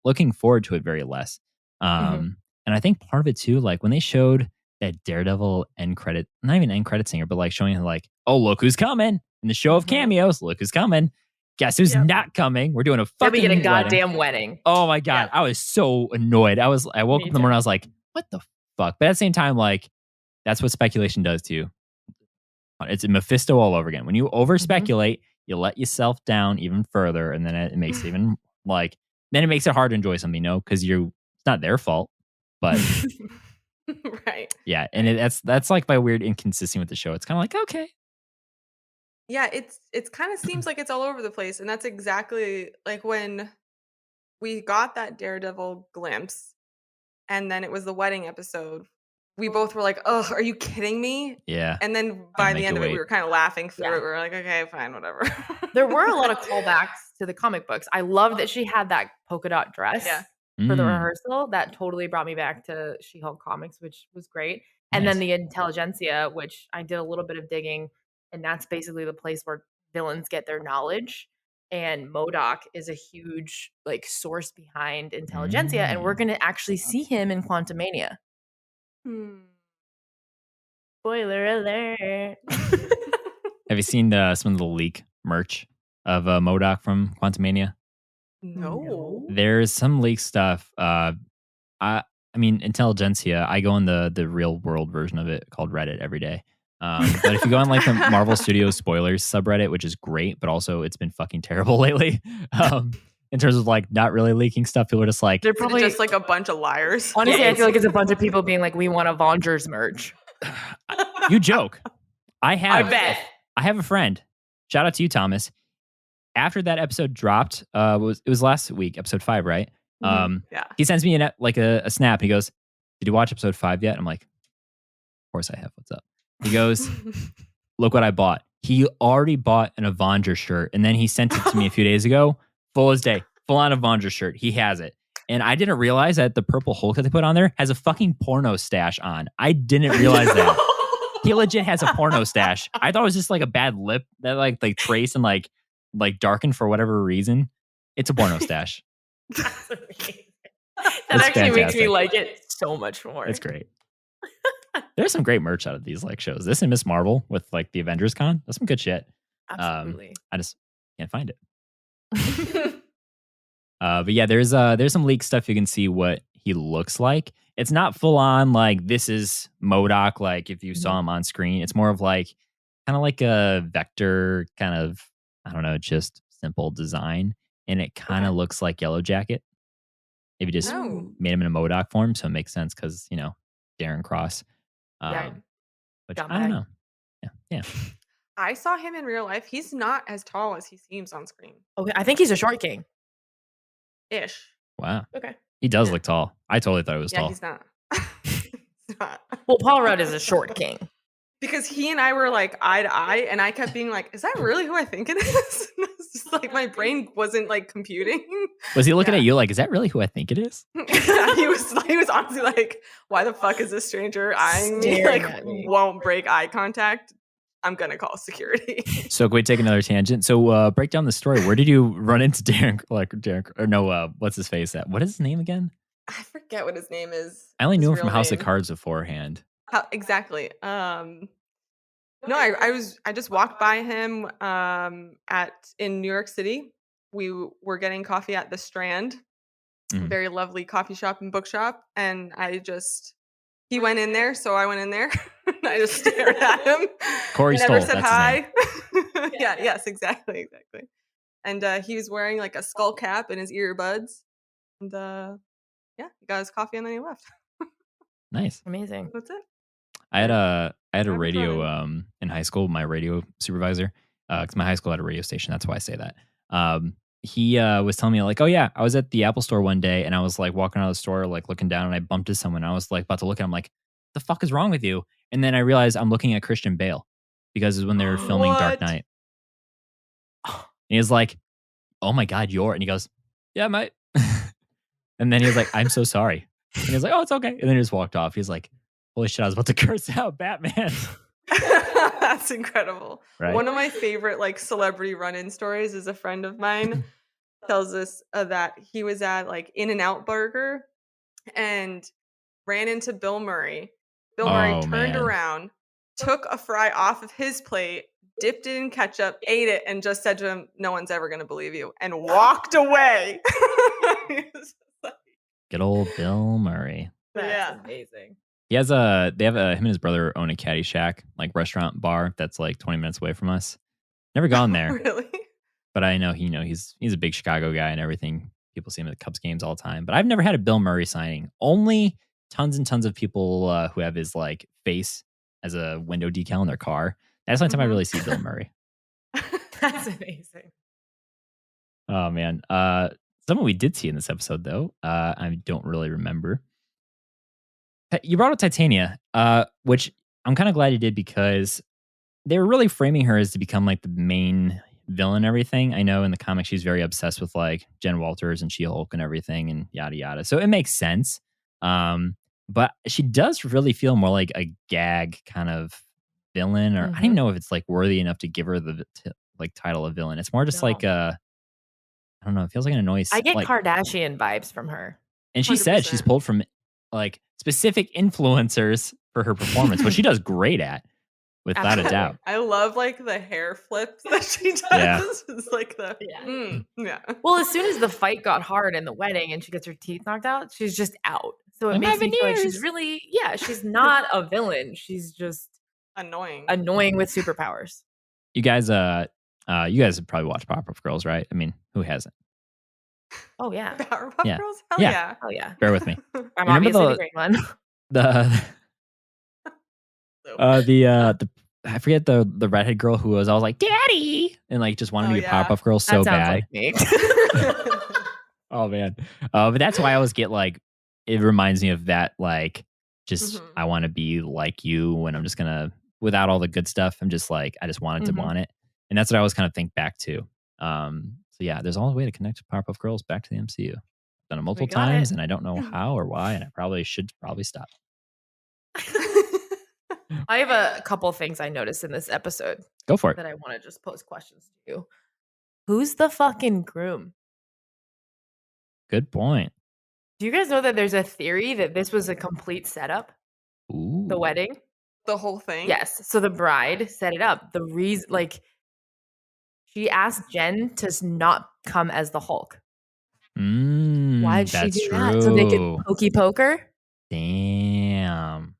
looking forward to it very less. And I think part of it too, like when they showed that Daredevil end credit, not even end credit singer, but like showing like, oh, look who's coming in the show of cameos. Look who's coming. Guess who's not coming? We're doing a fucking wedding. Goddamn wedding. Oh my God. I was so annoyed. I woke up in the morning. I was like, what the fuck? But at the same time, like that's what speculation does to you. It's a Mephisto all over again. When you over speculate, you let yourself down even further, and then it makes it even like then it makes it hard to enjoy something, because it's not their fault, but right, yeah, and that's like my weird inconsistency with the show. It's kind of like okay, yeah, it's kind of seems like it's all over the place, and that's exactly like when we got that Daredevil glimpse, and then it was the wedding episode. we both were like, "Oh, are you kidding me?" Yeah. And then by the end of it, wait. we were kind of laughing through Yeah. it. We were like, "Okay, fine, whatever." There were a lot of callbacks to the comic books. I love that she had that polka dot dress for the rehearsal. That totally brought me back to She-Hulk comics, which was great. And then the Intelligentsia, which I did a little bit of digging, and that's basically the place where villains get their knowledge. And MODOK is a huge like source behind Intelligentsia, and we're gonna actually see him in Quantumania. Spoiler alert. Have you seen some of the leak merch of MODOK from Quantumania? No. There's some leak stuff. I mean, Intelligentsia, I go on the real world version of it called Reddit every day. But if you go on like the Marvel Studios spoilers subreddit, which is great, but also it's been fucking terrible lately. In terms of like not really leaking stuff, people are just like, They're probably just like a bunch of liars. Honestly, I feel like it's a bunch of people being like, "We want Avengers merch." You joke. I bet. I have a friend. Shout out to you, Thomas. After that episode dropped, it was last week, episode 5, right? Yeah. He sends me a snap. He goes, "Did you watch episode 5 yet?" I'm like, "Of course I have. What's up?" He goes, "Look what I bought." He already bought an Avengers shirt, and then he sent it to me a few days ago. Full as day, full on Avengers shirt. He has it. And I didn't realize that the purple Hulk that they put on there has a fucking porno stash on. I didn't realize that. He legit has a porno stash. I thought it was just like a bad lip that like trace and like darken for whatever reason. It's a porno stash. That's amazing. It's That actually makes fantastic. me like it so much more. It's great. There's some great merch out of these like shows. This and Miss Marvel with like the Avengers Con. That's some good shit. Absolutely. I just can't find it. But yeah, there's some leak stuff. You can see what he looks like. It's not full on like this is MODOK. Like if you saw him on screen, it's more of like kind of like a vector kind of, I don't know, just simple design. And it kind of looks like Yellow Jacket. If you just made him in a MODOK form. So it makes sense because, you know, Darren Cross. Which I don't know. Yeah. I saw him in real life. He's not as tall as he seems on screen. Okay, I think he's a short king. Ish. Wow. Okay. He does look tall. I totally thought he was tall. He's not. He's not. Well, Paul Rudd is a short king. Because he and I were like eye to eye, and I kept being like, "Is that really who I think it is?" And it's just like my brain wasn't like computing. Was he looking at you like, "Is that really who I think it is?" Yeah, he was honestly like, "Why the fuck is this stranger eyeing me? Staring Like, at me. won't break eye contact. I'm gonna call security." So can we take another tangent? So break down the story. Where did you run into what's his face at? What is his name again? I forget what his name is. I only knew him His from real House of name. Cards beforehand. Exactly. No, I just walked by him in New York City. We were getting coffee at the Strand, a very lovely coffee shop and bookshop, and he went in there, so I went in there. And I just stared at him. Corey I never Stoll, said that's hi. Yes, exactly. And he was wearing like a skull cap and his earbuds, and he got his coffee and then he left. Nice. Amazing. That's it. I had a Have radio fun. in high school. My radio supervisor, because my high school had a radio station. That's why I say that. He was telling me like, "Oh yeah, I was at the Apple store one day, and I was like walking out of the store, like looking down, and I bumped into someone. I was like about to look at him, like, the fuck is wrong with you?" And then I realized I'm looking at Christian Bale because it's when they were filming Dark What? Knight. And he was like, "Oh my god, and he goes, "Yeah, mate." And then he was like, "I'm so sorry." And he was like, "Oh, it's okay." And then he just walked off. He's like, "Holy shit, I was about to curse out Batman." That's incredible. Right? One of my favorite like celebrity run-in stories is a friend of mine tells us that he was at like In-N-Out Burger and ran into Bill Murray. Bill Murray turned around, took a fry off of his plate, dipped it in ketchup, ate it, and just said to him, "No one's ever going to believe you," and walked away. Good old Bill Murray. That's amazing. He has him and his brother own a Caddyshack, like restaurant bar that's like 20 minutes away from us. Never gone there. Really? But I know he's a big Chicago guy and everything. People see him at the Cubs games all the time. But I've never had a Bill Murray signing. Only tons and tons of people who have his like face as a window decal in their car. That's the only time I really see Bill Murray. That's amazing. Oh man. Someone we did see in this episode though, I don't really remember. You brought up Titania, Which I'm kind of glad he did because they were really framing her as to become like the main villain and everything. I know in the comics she's very obsessed with like Jen Walters and She-Hulk and everything and yada yada. So it makes sense. But she does really feel more like a gag kind of villain, or I don't even know if it's like worthy enough to give her the like title of villain. It's more just like I don't know. It feels like an annoying. I get like, Kardashian vibes from her. And she 100%. said she's pulled from like specific influencers for her performance, which she does great at, without a doubt. I love like the hair flips that she does. Yeah. It's like the yeah. Well, as soon as the fight got hard in the wedding and she gets her teeth knocked out, she's just out. So it makes me feel like she's really, she's not a villain. She's just annoying with superpowers. You guys have probably watched Powerpuff Girls, right? I mean, who hasn't? Oh yeah, Powerpuff Girls. Hell Yeah. yeah. Oh yeah. Bear with me. I'm Remember obviously the great one. The I forget the redhead girl who was always like Daddy and like just wanted to be a Powerpuff Girl so that bad. Like me. Oh man. But that's why I always get like, it reminds me of that, like just I want to be like you when I'm just gonna, without all the good stuff, I'm just like, I just wanted to want it. And that's what I always kind of think back to. So yeah, there's always a way to connect Powerpuff Girls back to the MCU. I've done it multiple times and I don't know how or why, and I should stop. I have a couple things I noticed in this episode. Go for it. That I want to just pose questions to you. Who's the fucking groom? Good point. Do you guys know that there's a theory that this was a complete setup? Ooh. The wedding? The whole thing? Yes. So the bride set it up. The reason, like, she asked Jen to not come as the Hulk. Why did she do that? So they could pokey poker? Damn.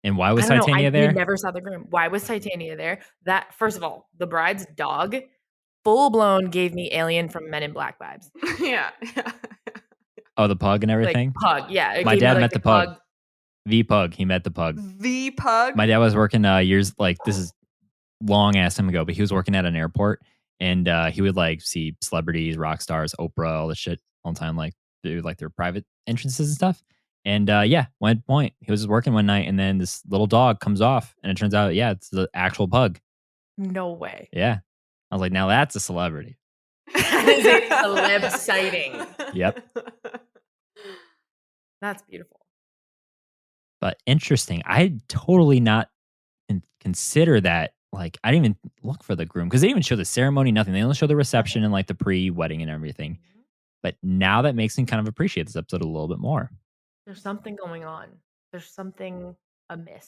And why was Titania there? We never saw the groom. Why was Titania there? That, first of all, the bride's dog full blown gave me Alien from Men in Black vibes. Yeah. Oh, the pug and everything? Like, pug, yeah. My dad met the pug. The pug. He met the pug. The pug? My dad was working years, like, this is long ass time ago, but he was working at an airport and he would like see celebrities, rock stars, Oprah, all this shit all the time, like do like their private entrances and stuff. And one point he was just working one night and then this little dog comes off and it turns out, it's the actual pug. No way. Yeah. I was like, now that's a celebrity. That is a celeb sighting. Yep. That's beautiful. But interesting. I had totally not consider that. Like, I didn't even look for the groom because they didn't even show the ceremony, nothing. They only show the reception and like the pre-wedding and everything. But now that makes me kind of appreciate this episode a little bit more. There's something going on. There's something amiss.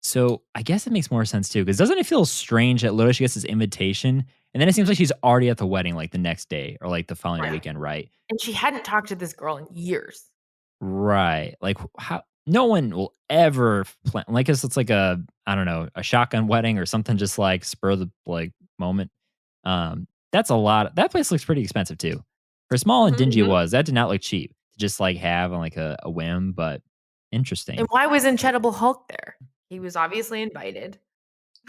So I guess it makes more sense too, because doesn't it feel strange that literally she gets this invitation and then it seems like she's already at the wedding like the next day or like the following weekend, right? And she hadn't talked to this girl in years. Right. Like how no one will ever plan like it's like a shotgun wedding or something, just like spur of the like moment. That's a lot. That place looks pretty expensive too. For small and dingy that did not look cheap to just like have on like a whim, but interesting. And why was Incredible Hulk there? He was obviously invited.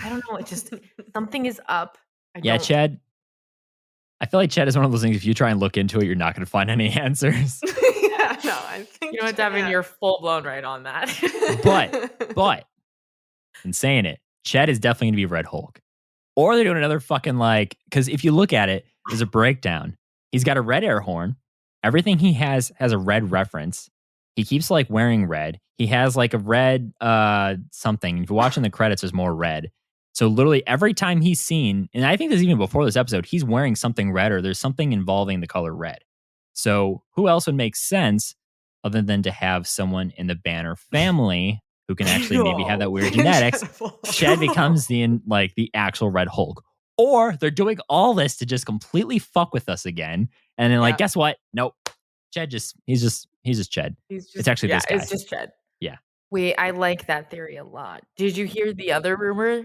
I don't know. It just something is up. Chad. I feel like Chad is one of those things. If you try and look into it, you're not going to find any answers. I think you know what, Devin, you're full blown right on that. but in saying it, Chad is definitely going to be Red Hulk, or they're doing another fucking like, because if you look at it, there's a breakdown. He's got a red air horn. Everything he has a red reference. He keeps like wearing red. He has like a red something. If you're watching the credits, there's more red. So literally every time he's seen, and I think this is even before this episode, he's wearing something red or there's something involving the color red. So who else would make sense other than to have someone in the Banner family who can actually maybe have that weird genetics? Chad becomes the actual Red Hulk. Or they're doing all this to just completely fuck with us again. And then guess what? Nope. Chad he's just Chad. It's actually this guy. It's just Chad. Yeah. Wait, I like that theory a lot. Did you hear the other rumor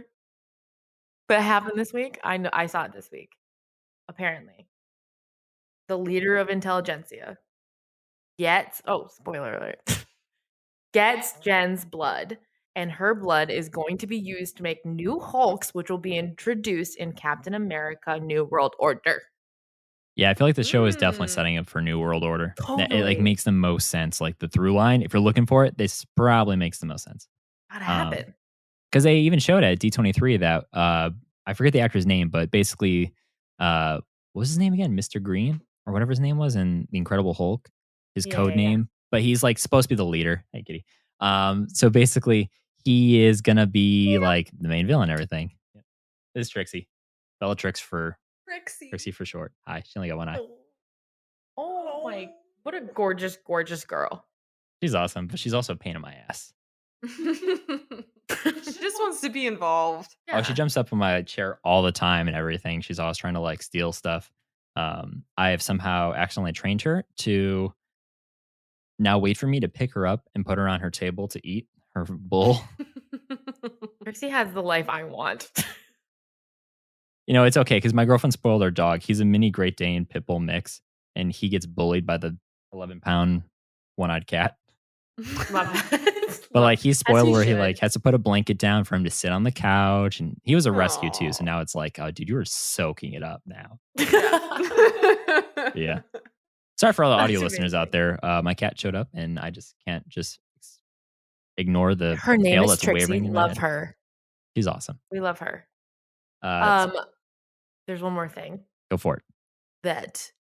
that happened this week? I saw it this week. Apparently, the leader of intelligentsia spoiler alert, gets Jen's blood, and her blood is going to be used to make new Hulks, which will be introduced in Captain America: New World Order. Yeah, I feel like the show is definitely setting up for New World Order. Totally. It like makes the most sense. Like the through line, if you're looking for it, this probably makes the most sense. Gotta happen. Because they even showed at D23 that I forget the actor's name, but basically, what was his name again? Mr. Green or whatever his name was in The Incredible Hulk, his code name. But he's like supposed to be the leader. Hey, kitty. So basically, he is gonna be like the main villain. And everything. Yeah. This is Trixie, Bellatrix for Trixie for short. Hi, she only got one eye. Oh my! What a gorgeous, gorgeous girl. She's awesome, but she's also a pain in my ass. She just wants to be involved. Oh, she jumps up on my chair all the time and everything. She's always trying to like steal stuff. I have somehow accidentally trained her to now wait for me to pick her up and put her on her table to eat her bowl. Trixie has the life I want. You know, it's okay because my girlfriend spoiled our dog. He's a mini Great Dane pit bull mix, and he gets bullied by the 11-pound one-eyed cat. Love that. But like he's spoiled where he should. like has to put a blanket down for him to sit on the couch, and he was a rescue too. So now it's like, oh, dude, you are soaking it up now. Yeah. Sorry for all the audio listeners out there. My cat showed up, and I just can't just ignore the Her name tail is that's Trixie. wavering in my Love head. her. She's awesome. We love her. So There's one more thing go for it. that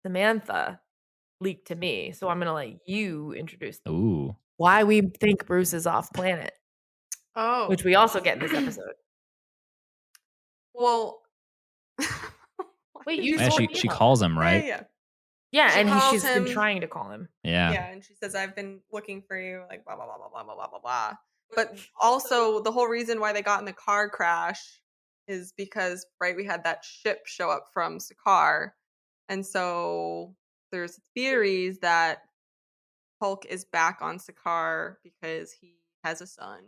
Samantha leaked to me, so I'm gonna let you introduce them. Ooh. Why we think Bruce is off planet, Oh, which we also get in this episode. well. Wait, you Yeah, told me she about calls him, right? Yeah. Yeah, She and calls she's been him- trying to call him. Yeah. Yeah, and she says, "I've been looking for you," like blah blah blah blah blah blah blah blah blah. But also, the whole reason why they got in the car crash is because we had that ship show up from Sakaar, and so there's theories that Hulk is back on Sakaar because he has a son.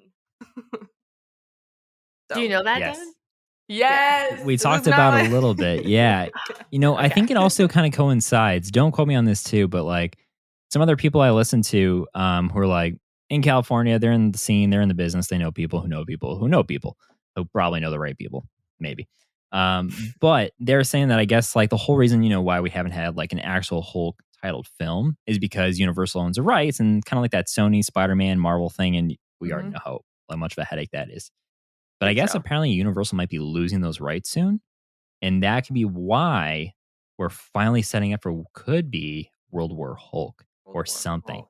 Do you know that, Yes. Devin? Yes. We This talked is not about my- a little bit. Yeah. You know, I think it also kind of coincides. Don't quote me on this too, but like some other people I listen to who are like in California, they're in the scene, they're in the business, they know people who know people who know people who probably know the right people, maybe. But they're saying that I guess like the whole reason, you know, why we haven't had like an actual Hulk titled film is because Universal owns the rights and kind of like that Sony, Spider-Man, Marvel thing. And we already know how much of a headache that is. But I guess apparently Universal might be losing those rights soon. And that could be why we're finally setting up for what could be World War Hulk or something,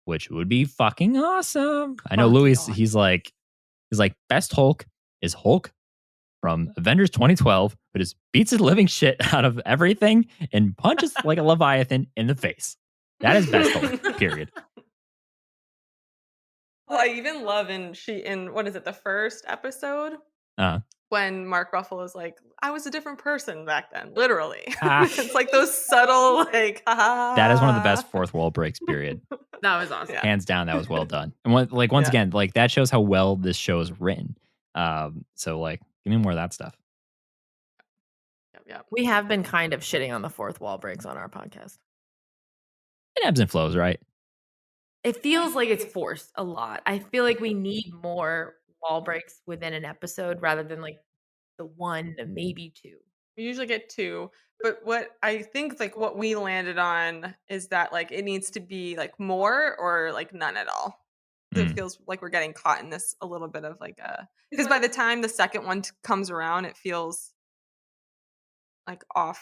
which would be fucking awesome. I know Louie, he's like, best Hulk is Hulk from Avengers 2012, who just beats the living shit out of everything and punches like a Leviathan in the face. That is best Hulk, period. Well, I even love in what is it, the first episode? When Mark Ruffalo's like, I was a different person back then, literally. It's like those subtle, like, that is one of the best fourth wall breaks, period. That was awesome. Hands down, that was well done. And once again, like that shows how well this show is written. So like, give me more of that stuff. Yep. We have been kind of shitting on the fourth wall breaks on our podcast. It ebbs and flows, right? It feels like it's forced a lot. I feel like we need more wall breaks within an episode rather than like the one to maybe two. We usually get two, but what I think like what we landed on is that like it needs to be like more or like none at all. It feels like we're getting caught in this a little bit of like because by the time the second one comes around, it feels like off.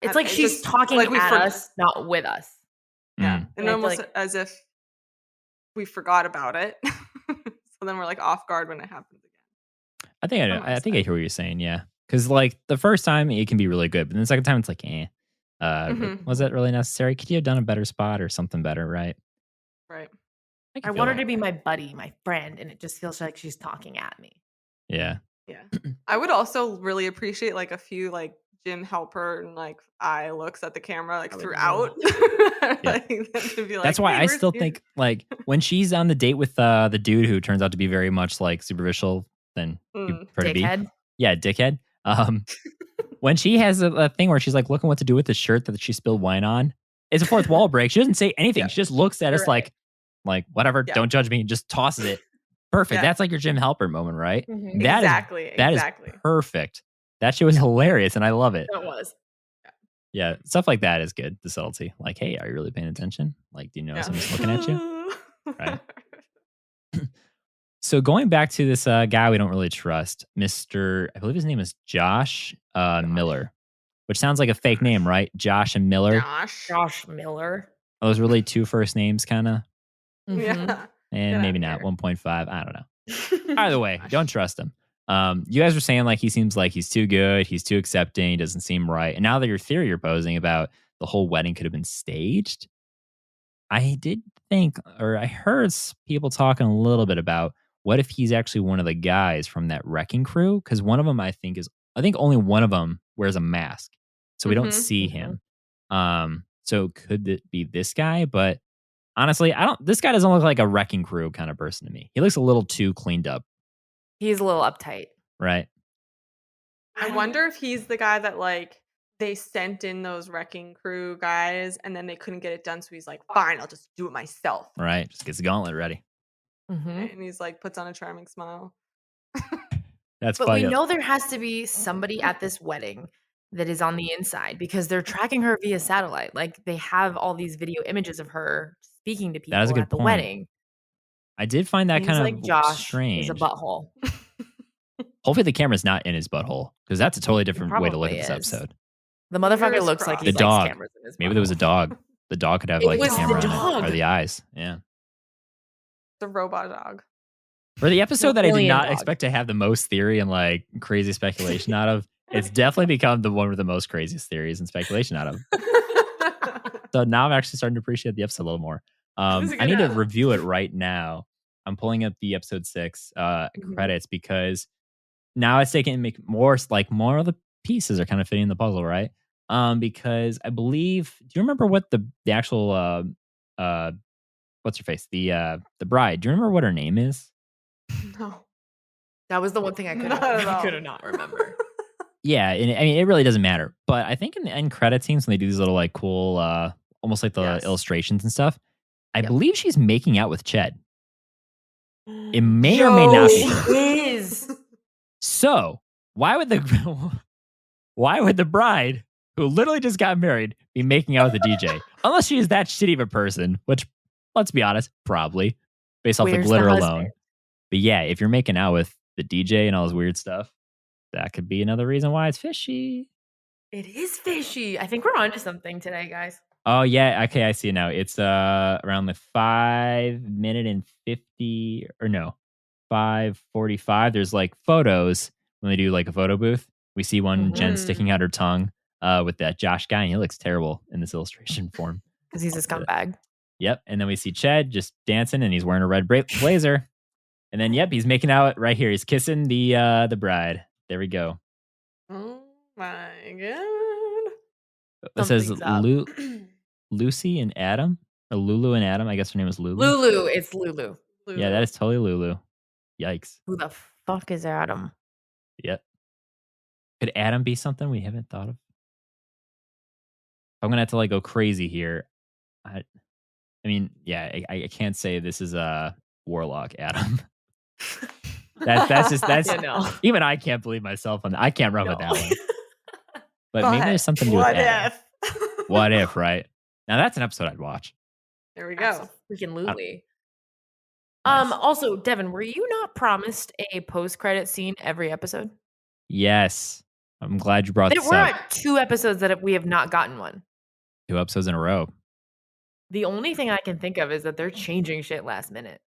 It's like she's talking like at us, not with us. Yeah, and almost like, as if we forgot about it. So then we're like off guard when it happens again. I think I hear what you're saying. Yeah, because like the first time it can be really good, but then the second time it's like, was that really necessary? Could you have done a better spot or something better? Right. Right. I want her to be my buddy, my friend, and it just feels like she's talking at me. Yeah. Yeah. I would also really appreciate like a few like Jim Halpert and like eye looks at the camera like throughout. Like, to be like, that's why hey, I still think like when she's on the date with the dude who turns out to be very much like superficial than you prefer to be. Yeah, dickhead. When she has a thing where she's like looking what to do with the shirt that she spilled wine on, it's a fourth wall break. She doesn't say anything. She just looks at us like whatever, don't judge me, just tosses it. Perfect. That's like your Jim Halpert moment, right? That is perfect. That shit was hilarious and I love it. It was. Yeah, stuff like that is good. The subtlety, like, hey, are you really paying attention? Like, do you know someone's looking at you? Right. So going back to this guy we don't really trust, Mr. I believe his name is Josh Miller, which sounds like a fake name, right? Josh and Miller. Josh Miller. Are those really two first names, kind of? Yeah. And maybe not. 1.5. I don't know. Either way, don't trust him. You guys were saying like he seems like he's too good, he's too accepting, he doesn't seem right. And now that your theory you're posing about the whole wedding could have been staged, I did think, or I heard people talking a little bit about what if he's actually one of the guys from that wrecking crew? Because one of them, I think only one of them wears a mask, so we don't see him. So could it be this guy? But honestly, this guy doesn't look like a wrecking crew kind of person to me. He looks a little too cleaned up. He's a little uptight. Right. I wonder if he's the guy that like they sent in those wrecking crew guys and then they couldn't get it done. So he's like, fine, I'll just do it myself. Right. Just gets the gauntlet ready. Right? And he's like, puts on a charming smile. That's but funny. We know there has to be somebody at this wedding that is on the inside because they're tracking her via satellite. Like they have all these video images of her speaking to people at the wedding. I did find that kind of like Josh strange. Is a butthole. Hopefully the camera's not in his butthole because that's a totally different way to look at this episode. The motherfucker looks like he the dog. cameras in his Maybe there was a dog. The dog could have like the camera on it, or the eyes. Yeah. The robot dog. For the episode that I did not expect to have the most theory and like crazy speculation out of, it's definitely become the one with the most craziest theories and speculation out of. So now I'm actually starting to appreciate the episode a little more. I need to review it right now. I'm pulling up the episode 6 credits because now it's taking to make more of the pieces are kind of fitting in the puzzle, right? Because I believe, do you remember what the actual what's her face? The bride. Do you remember what her name is? No. That was the one thing I could not remember. Yeah, and I mean it really doesn't matter. But I think in the end credit scenes when they do these little like cool almost like the illustrations and stuff, I believe she's making out with Ched. It may or may not be. So why would the bride who literally just got married be making out with the DJ? Unless she is that shitty of a person, which let's be honest, probably based off the glitter alone. But yeah, if you're making out with the DJ and all this weird stuff, that could be another reason why it's fishy. It is fishy. I think we're onto something today, guys. Oh yeah, okay, I see it now. It's around the 5:50 or no, 5:45. There's like photos when they do like a photo booth. We see one Jen sticking out her tongue with that Josh guy, and he looks terrible in this illustration form because he's a scumbag. Yep, and then we see Ched just dancing, and he's wearing a red blazer, and then yep, he's making out right here. He's kissing the bride. There we go. Oh my god! It says Lucy and Adam, or Lulu and Adam. I guess her name is Lulu. Lulu, it's Lulu. Yeah, that is totally Lulu. Yikes. Who the fuck is Adam? Yep. Could Adam be something we haven't thought of? I'm gonna have to like go crazy here. I mean, yeah, I can't say this is a Warlock Adam. that's even I can't believe myself on that. I can't run with that one. But maybe there's something to do with Adam. What if, right? Now that's an episode I'd watch. There we go. Freaking Louie. Also, Devin, were you not promised a post-credit scene every episode? Yes. I'm glad you brought this up. We're at 2 episodes that we have not gotten one. 2 episodes in a row. The only thing I can think of is that they're changing shit last minute.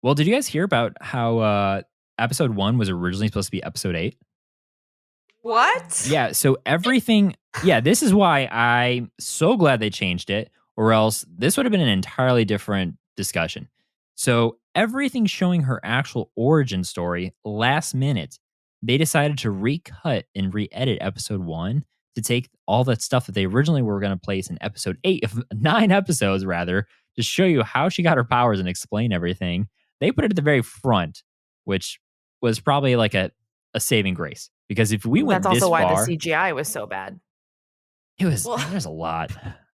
Well, did you guys hear about how episode 1 was originally supposed to be episode 8? What? Yeah, so everything... Yeah, this is why I'm so glad they changed it, or else this would have been an entirely different discussion. So everything showing her actual origin story last minute, they decided to recut and re-edit episode 1 to take all that stuff that they originally were going to place in episode 8, 9 episodes rather, to show you how she got her powers and explain everything. They put it at the very front, which was probably like a saving grace. Because if we went this far... That's also why the CGI was so bad. It was... There's a lot.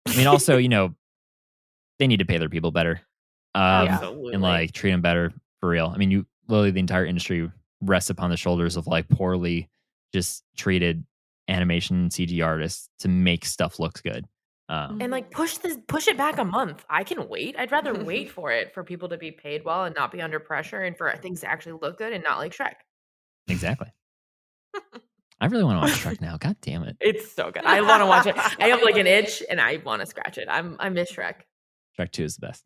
I mean, also, they need to pay their people better. And like treat them better for real. I mean, literally the entire industry rests upon the shoulders of like poorly just treated animation CG artists to make stuff look good. And like push it back a month. I can wait. I'd rather wait for it for people to be paid well and not be under pressure and for things to actually look good and not like Shrek. Exactly. I really want to watch Shrek now. God damn it. It's so good. I want to watch it. I have like an itch and I want to scratch it. I miss Shrek. Shrek 2 is the best.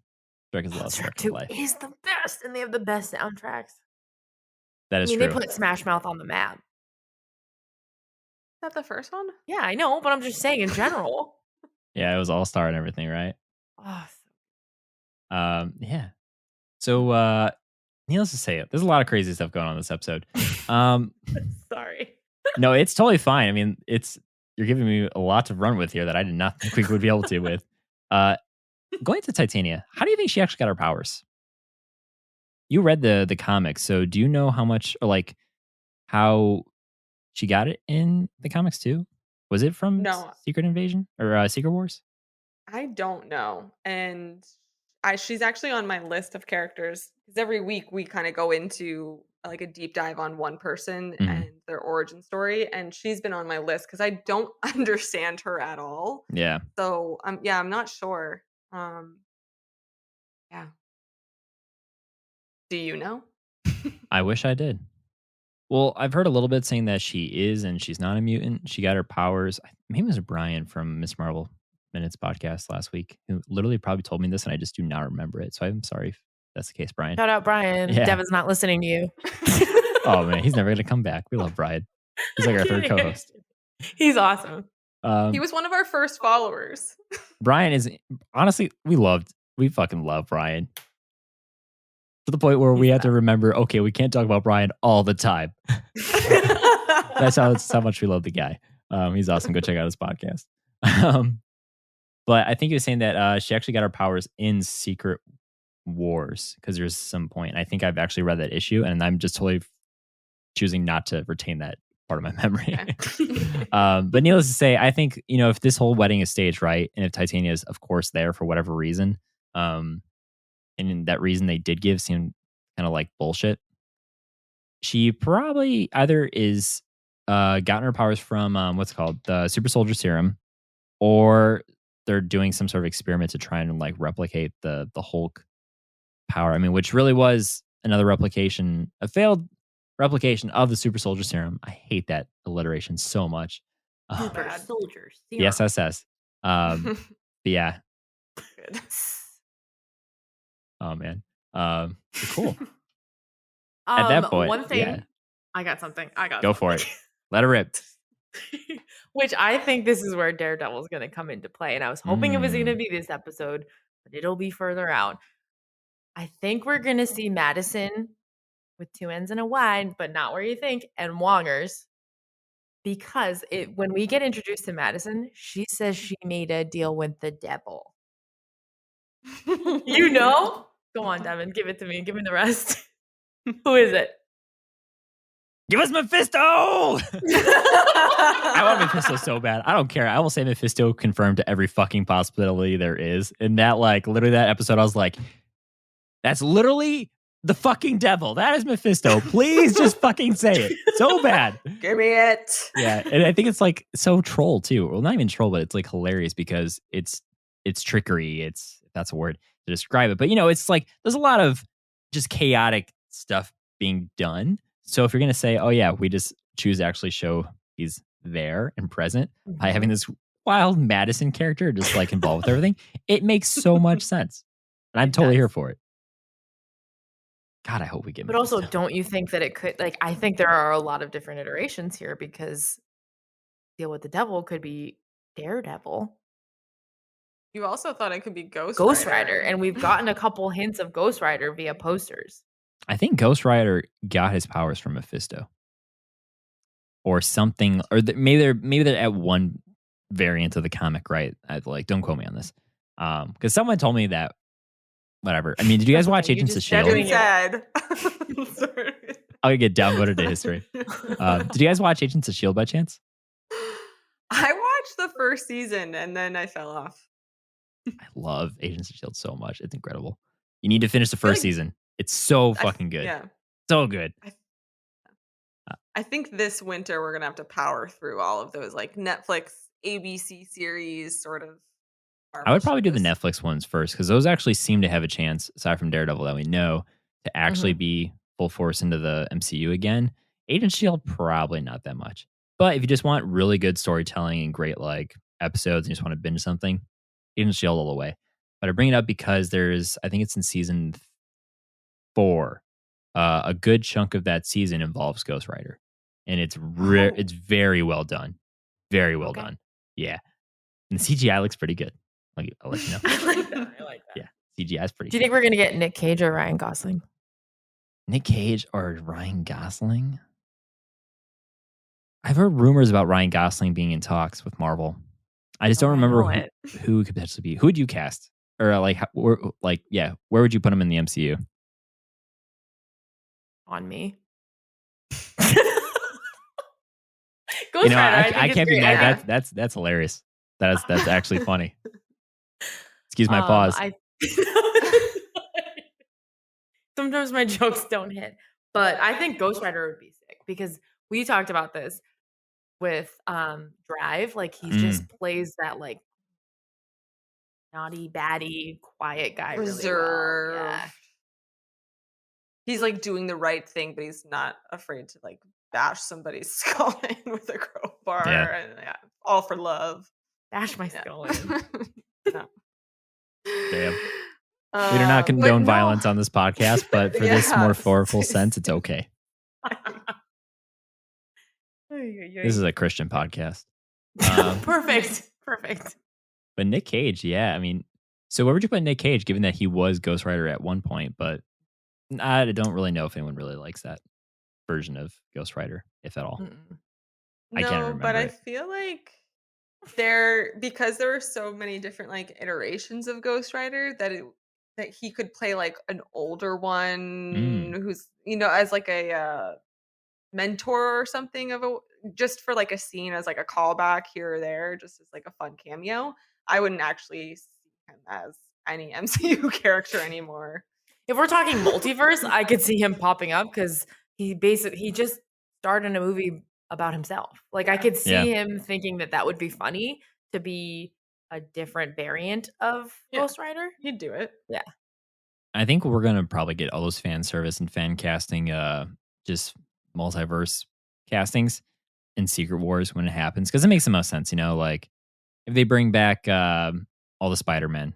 Shrek is the best. Shrek 2 is the best, and they have the best soundtracks. That is true. They put Smash Mouth on the map. Is that the first one? Yeah, I know, but I'm just saying in general. Yeah, it was All-Star and everything, right? Oh, yeah. So, needless to say, there's a lot of crazy stuff going on in this episode. Sorry. No, it's totally fine. I mean, you're giving me a lot to run with here that I did not think we would be able to with. Going to Titania, how do you think she actually got her powers? You read the comics, so do you know how much or like how she got it in the comics too? Was it from Secret Invasion or Secret Wars? I don't know. And she's actually on my list of characters because every week we kind of go into like a deep dive on one person and their origin story. And she's been on my list because I don't understand her at all. Yeah. So I'm not sure. Yeah. Do you know? I wish I did. Well, I've heard a little bit saying that she is and she's not a mutant. She got her powers. Maybe it was Brian from Miss Marvel Minutes podcast last week who literally probably told me this and I just do not remember it. So I'm sorry if that's the case, Brian. Shout out Brian. Yeah. Devin's not listening to you. Oh man, he's never going to come back. We love Brian. He's like our third co-host. He's awesome. He was one of our first followers. Brian is, honestly, we fucking love Brian. To the point where we have to remember, okay, we can't talk about Brian all the time. That's how much we love the guy. He's awesome. Go check out his podcast. But I think he was saying that she actually got her powers in Secret Wars because there's some point. I think I've actually read that issue and I'm just totally choosing not to retain that part of my memory. Okay. But needless to say, I think, if this whole wedding is staged right, and if Titania is, of course, there for whatever reason, and that reason they did give seemed kind of like bullshit, she probably either is gotten her powers from what's it called, the super soldier serum, or they're doing some sort of experiment to try and like replicate the Hulk power. I mean, which really was another replication, a failed replication of the super soldier serum. I hate that alliteration so much. Super soldier serum. The SSS. But yeah. Good. Oh man. Cool. At that point, one thing, yeah. I got something. Go for it. Let her rip. Which I think this is where Daredevil is going to come into play. And I was hoping it was going to be this episode, but it'll be further out. I think we're going to see Madison with 2 N's and a Y, but not where you think, and Wongers. Because when we get introduced to Madison, she says she made a deal with the devil. You know? Go on, Devin. Give it to me. Give me the rest. Who is it? Give us Mephisto! I want Mephisto so bad. I don't care. I will say Mephisto confirmed to every fucking possibility there is. And that, like, literally that episode, I was like, that's literally the fucking devil. That is Mephisto. Please just fucking say it. So bad. Give me it. Yeah. And I think it's like so troll too. Well, not even troll, but it's like hilarious because it's trickery. If that's a word to describe it. But it's like there's a lot of just chaotic stuff being done. So if you're going to say, oh yeah, we just choose to actually show he's there and present by having this wild Madison character just like involved with everything, it makes so much sense. And I'm totally here for it. God, I hope we get But also, don't you think that it could, like, I think there are a lot of different iterations here because Deal with the Devil could be Daredevil. You also thought it could be Ghost Rider. And we've gotten a couple hints of Ghost Rider via posters. I think Ghost Rider got his powers from Mephisto. Or something, or maybe they're at one variant of the comic, right? Don't quote me on this. Because someone told me that. Whatever. I mean, did you guys watch Agents of S.H.I.E.L.D.? Sad. I'll get downvoted to history. Did you guys watch Agents of S.H.I.E.L.D. by chance? I watched the first season and then I fell off. I love Agents of S.H.I.E.L.D. so much. It's incredible. You need to finish the first season. It's so fucking good. Yeah. So good. I think this winter we're gonna have to power through all of those like Netflix, ABC series sort of. I would probably do the Netflix ones first because those actually seem to have a chance, aside from Daredevil that we know, to actually be full force into the MCU again. Agent Shield, probably not that much. But if you just want really good storytelling and great like episodes and you just want to binge something, Agent Shield all the way. But I bring it up because I think it's in season 4. A good chunk of that season involves Ghost Rider, and it's it's very well done, very well done. Yeah, and the CGI looks pretty good. I'll let you know. I like that. Yeah, CGI is pretty. Do you think we're gonna get Nick Cage or Ryan Gosling? Nick Cage or Ryan Gosling? I've heard rumors about Ryan Gosling being in talks with Marvel. I just don't remember who could potentially be. Who would you cast, or where would you put him in the MCU? On me. Ghost Rider, I can't be mad. That's hilarious. That's actually funny. Excuse my pause. Sometimes my jokes don't hit, but I think Ghost Rider would be sick because we talked about this with Drive. Like he just plays that like naughty, baddie, quiet guy. Reserved. Really well. Yeah. He's like doing the right thing, but he's not afraid to like bash somebody's skull in with a crowbar. And all for love. Bash my skull in. No. Damn. We do not condone violence on this podcast, but for this more metaphorical sense, it's okay. This is a Christian podcast. Perfect. But Nick Cage, I mean, so where would you put Nick Cage, given that he was Ghost Rider at one point, but I don't really know if anyone really likes that version of Ghost Rider, if at all. I can't remember. But I feel like because there are so many different like iterations of Ghost Rider that he could play like an older one who's as like a mentor or something just for like a scene as like a callback here or there, just as like a fun cameo. I wouldn't actually see him as any MCU character anymore. If we're talking multiverse, I could see him popping up because he just starred in a movie about himself. Like I could see him thinking that would be funny to be a different variant of Ghost Rider. He'd do it. Yeah. I think we're going to probably get all those fan service and fan casting, just multiverse castings in Secret Wars when it happens. Because it makes the most sense, like if they bring back all the Spider-Men,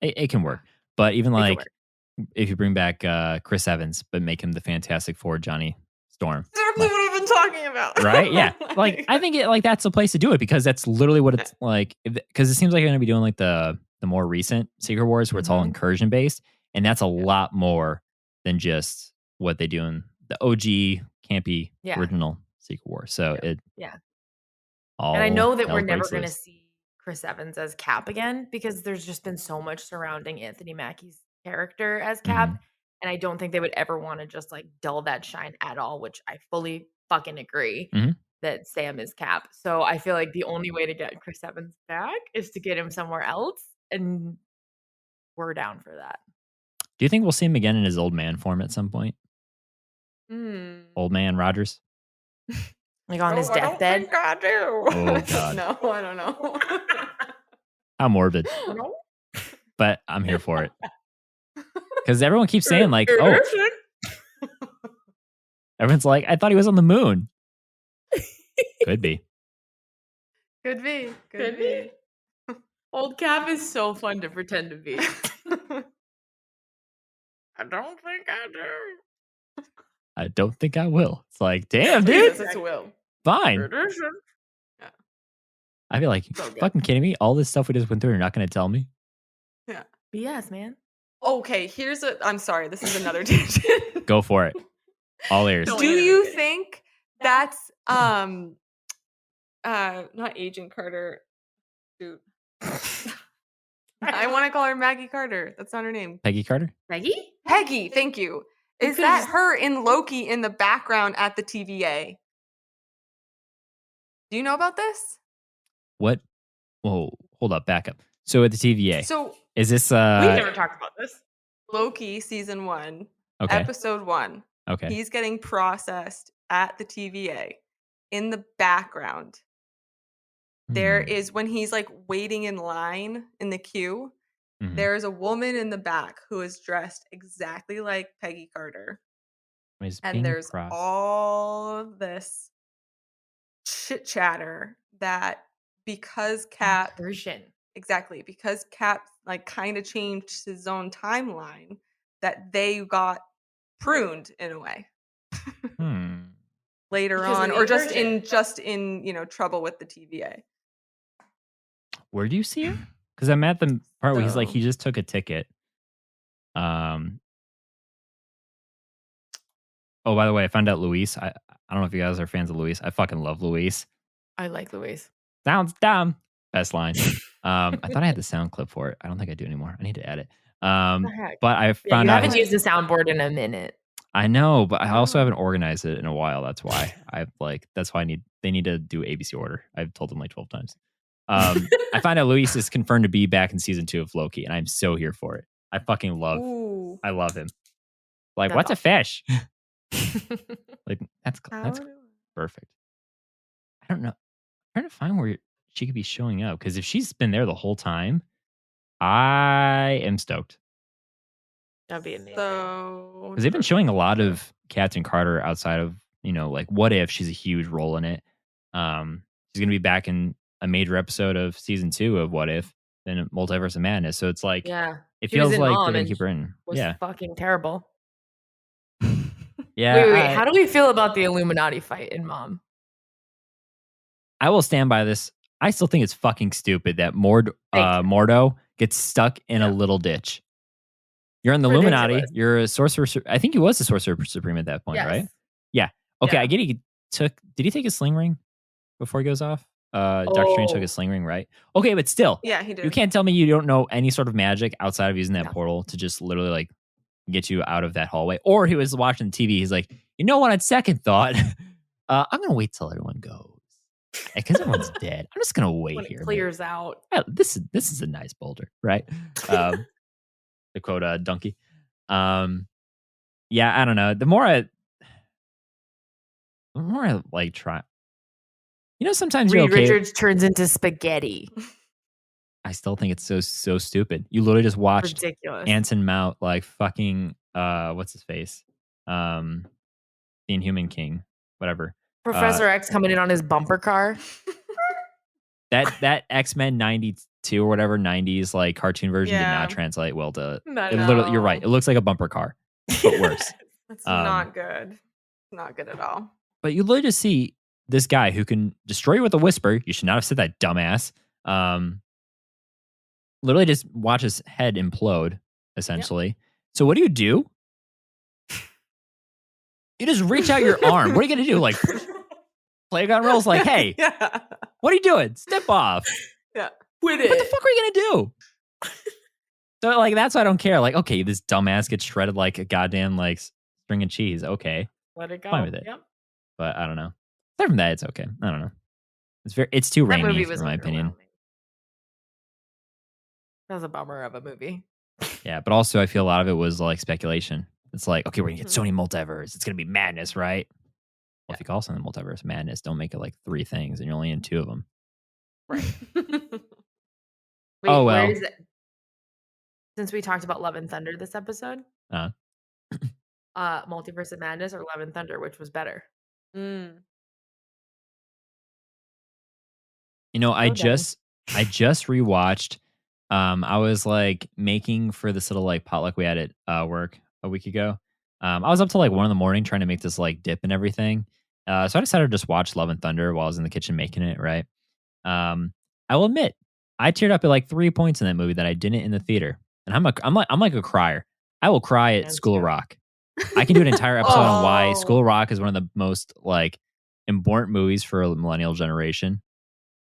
it can work. But even like if you bring back Chris Evans, but make him the Fantastic Four Johnny Storm. Exactly what I've been talking about. Right? Yeah. Like I think that's the place to do it because that's literally what it's like. Because it seems like you're going to be doing like the more recent Secret Wars where it's all incursion based. And that's a lot more than just what they do in the OG campy original Secret Wars. So and I know that we're never going to see Chris Evans as Cap again because there's just been so much surrounding Anthony Mackie's character as Cap. And I don't think they would ever want to just like dull that shine at all, which I fully fucking agree that Sam is Cap. So I feel like the only way to get Chris Evans back is to get him somewhere else. And we're down for that. Do you think we'll see him again in his old man form at some point? Old man Rogers? Like on his deathbed? I do. Oh, God. No, I don't know. How morbid. But I'm here for it. Because everyone keeps saying like, everyone's like, I thought he was on the moon. Could be. Could be. Old Cap is so fun to pretend to be. I don't think I do. I don't think I will. It's like, damn, dude. Yes, will. Fine. Yeah. I feel like, you're fucking kidding me? All this stuff we just went through, you're not going to tell me? Yeah. BS, man. Okay, I'm sorry, this is another tangent. Go for it. All ears. Do you think that's not Agent Carter? Shoot. I want to call her Maggie Carter. That's not her name. Peggy Carter? Peggy, thank you. Is that her in Loki in the background at the TVA? Do you know about this? What? Whoa, hold up, back up. So at the TVA. So is this we never talked about this. Loki season 1, okay. episode 1. Okay. He's getting processed at the TVA, in the background, there is, when he's like waiting in line in the queue, there is a woman in the back who is dressed exactly like Peggy Carter. And there's all of this chit chatter that because Cap like kind of changed his own timeline, that they got pruned in a way later on, or just in trouble with the TVA. Where do you see her? Because I'm at the part where he's like, he just took a ticket. Oh, by the way, I found out Luis. I don't know if you guys are fans of Luis. I fucking love Luis. I like Luis. Sounds dumb. Best line. I thought I had the sound clip for it. I don't think I do anymore. I need to add it. But I found out. I haven't used the soundboard in a minute. I know, but I also haven't organized it in a while. That's why they need to do ABC order. I've told them like 12 times. I find out Luis is confirmed to be back in season 2 of Loki, and I'm so here for it. I fucking love. I love him. Like, that's what's awesome. A fish? Like that's perfect. I don't know. I'm trying to find where she could be showing up, because if she's been there the whole time, I am stoked. That'd be amazing. Because they've been showing a lot of Captain Carter outside of, like What If. She's a huge role in it. She's gonna be back in a major episode of season 2 of What If, then Multiverse of Madness. So it's like, it feels like they're gonna keep her in. Was fucking terrible. Yeah. Wait. How do we feel about the Illuminati fight in Mom? I will stand by this. I still think it's fucking stupid that Mordo gets stuck in a little ditch. You're in the Illuminati. You're a sorcerer. I think he was a sorcerer supreme at that point, right? Yeah. Okay. I get it. Did he take his sling ring before he goes off? Doctor Strange took his sling ring, right? Okay, but still. Yeah, he did. You can't tell me you don't know any sort of magic outside of using that portal to just literally like get you out of that hallway. Or he was watching TV. He's like, you know what? On second thought, I'm going to wait till everyone goes. Because everyone's dead. I'm just going to wait when here. It clears out. This is a nice boulder, right? To quote Donkey. Yeah, I don't know. The more I like try. Sometimes Reed you're okay. Richards turns into spaghetti. I still think it's so stupid. You literally just watched Anson Mount like fucking what's his face? The Inhuman King, whatever. Professor X coming in on his bumper car. That X-Men 92 or whatever 90s like cartoon version did not translate well to literally, you're right. It looks like a bumper car, but worse. It's not good. Not good at all. But you literally just see this guy who can destroy you with a whisper. You should not have said that, dumbass. Literally just watch his head implode, essentially. Yep. So what do? You just reach out your arm. What are you going to do? Like, Playground Rules? Like, hey, what are you doing? Step off. Yeah. With it. What the fuck are you going to do? So, like, that's why I don't care. Like, okay, this dumbass gets shredded like a goddamn, like, string of cheese. Okay. Let it go. Fine with it. Yep. But I don't know. Aside from that, it's okay. I don't know. It's too rainy, in my opinion. That was a bummer of a movie. Yeah, but also I feel a lot of it was like speculation. It's like, okay, we're going to get Sony Multiverse. It's going to be madness, right? Well, if you call something Multiverse madness, don't make it like 3 things and you're only in 2 of them. Right. Wait, oh, well. Where is it? Since we talked about Love and Thunder this episode, Multiverse of Madness or Love and Thunder, which was better? I just rewatched. I was like making for this little like potluck we had at work a week ago. I was up till like 1 a.m. trying to make this like dip and everything. So I decided to just watch Love and Thunder while I was in the kitchen making it. Right. I will admit, I teared up at like 3 points in that movie that I didn't in the theater, and I'm like a crier. I will cry at School of Rock. I can do an entire episode on why School of Rock is one of the most like important movies for a millennial generation.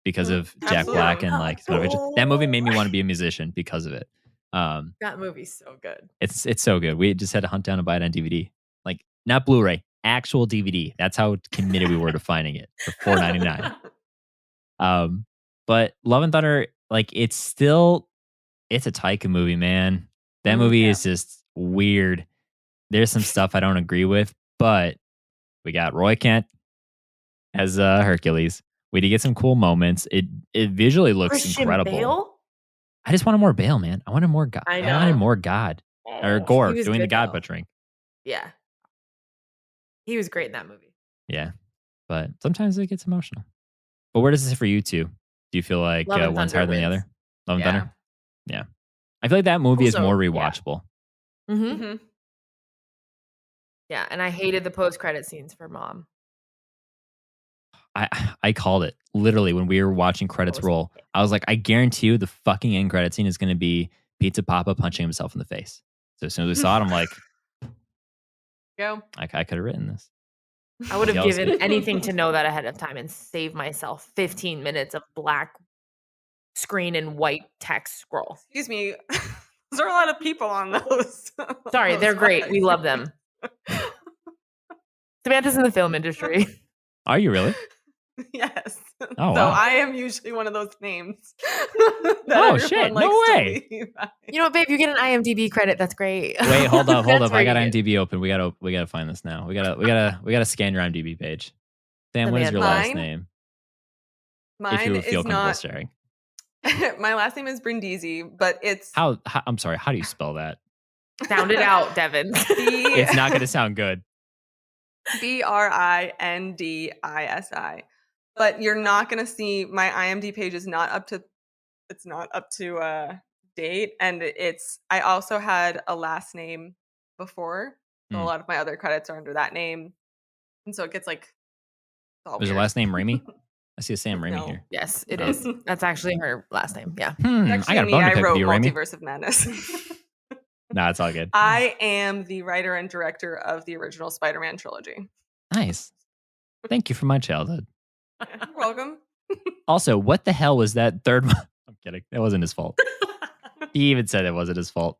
Because of Jack Black and like that movie made me want to be a musician because of it. That movie's so good. It's so good. We just had to hunt down and buy it on DVD, like not Blu-ray, actual DVD. That's how committed we were to finding it for $4.99. But Love and Thunder, like it's a Taika movie, man. That movie is just weird. There's some stuff I don't agree with, but We got Roy Kent as Hercules. We did get some cool moments. It visually looks Christian incredible. Bale? I just wanted more Bale, man. I wanted more God. I I wanted know. more God. Or He Gore was doing the good, God though. butchering. Yeah. He was great in that movie. Yeah. But sometimes it gets emotional. But where does this sit for you two? Do you feel like Love and one's Thunder higher than the wins. other? Love and Yeah. Thunder? Yeah. I feel like that movie is Also, more yeah. rewatchable. Mm-hmm. Mhm. Yeah, and I hated the post-credit scenes for Mom. I called it literally when we were watching credits was roll. I was like, I guarantee you the fucking end credit scene is going to be Pizza Papa punching himself in the face. So as soon as we saw it, I'm like, Go. I could have written this. I would have Jealousy. given anything to know that ahead of time and save myself 15 minutes of black screen and white text scroll. Excuse me. There are a lot of people on those. Sorry, they're those great. fights. We love them. Samantha's in the film industry. Are you really? Yes. Oh, So wow. I am usually one of those names. Oh, shit. No way. You know what, babe? You get an IMDb credit. That's great. Wait, hold up. That's I got where you get- IMDb open. We gotta find this now. We gotta scan your IMDb page. Sam, what is your last Mine? name? Mine If you would feel is comfortable not. sharing. My last name is Brindisi, but it's How? I'm sorry. How do you spell that? Sound it out, Devin. It's not going to sound good. Brindisi. But you're not gonna see my IMDb page is not up to. It's not up to date, and I also had a last name before. So a lot of my other credits are under that name, and so it gets like. Was your last name Raimi? I see a Sam Raimi No. here. Yes, it is. That's actually her last name. Yeah. I Actually, got a me, bone to I pick with wrote you, Raimi. Multiverse of Madness. Nah, it's all good. I am the writer and director of the original Spider-Man trilogy. Nice. Thank you for my childhood. You're welcome. Also, what the hell was that third one? I'm kidding. That wasn't his fault. He even said it wasn't his fault.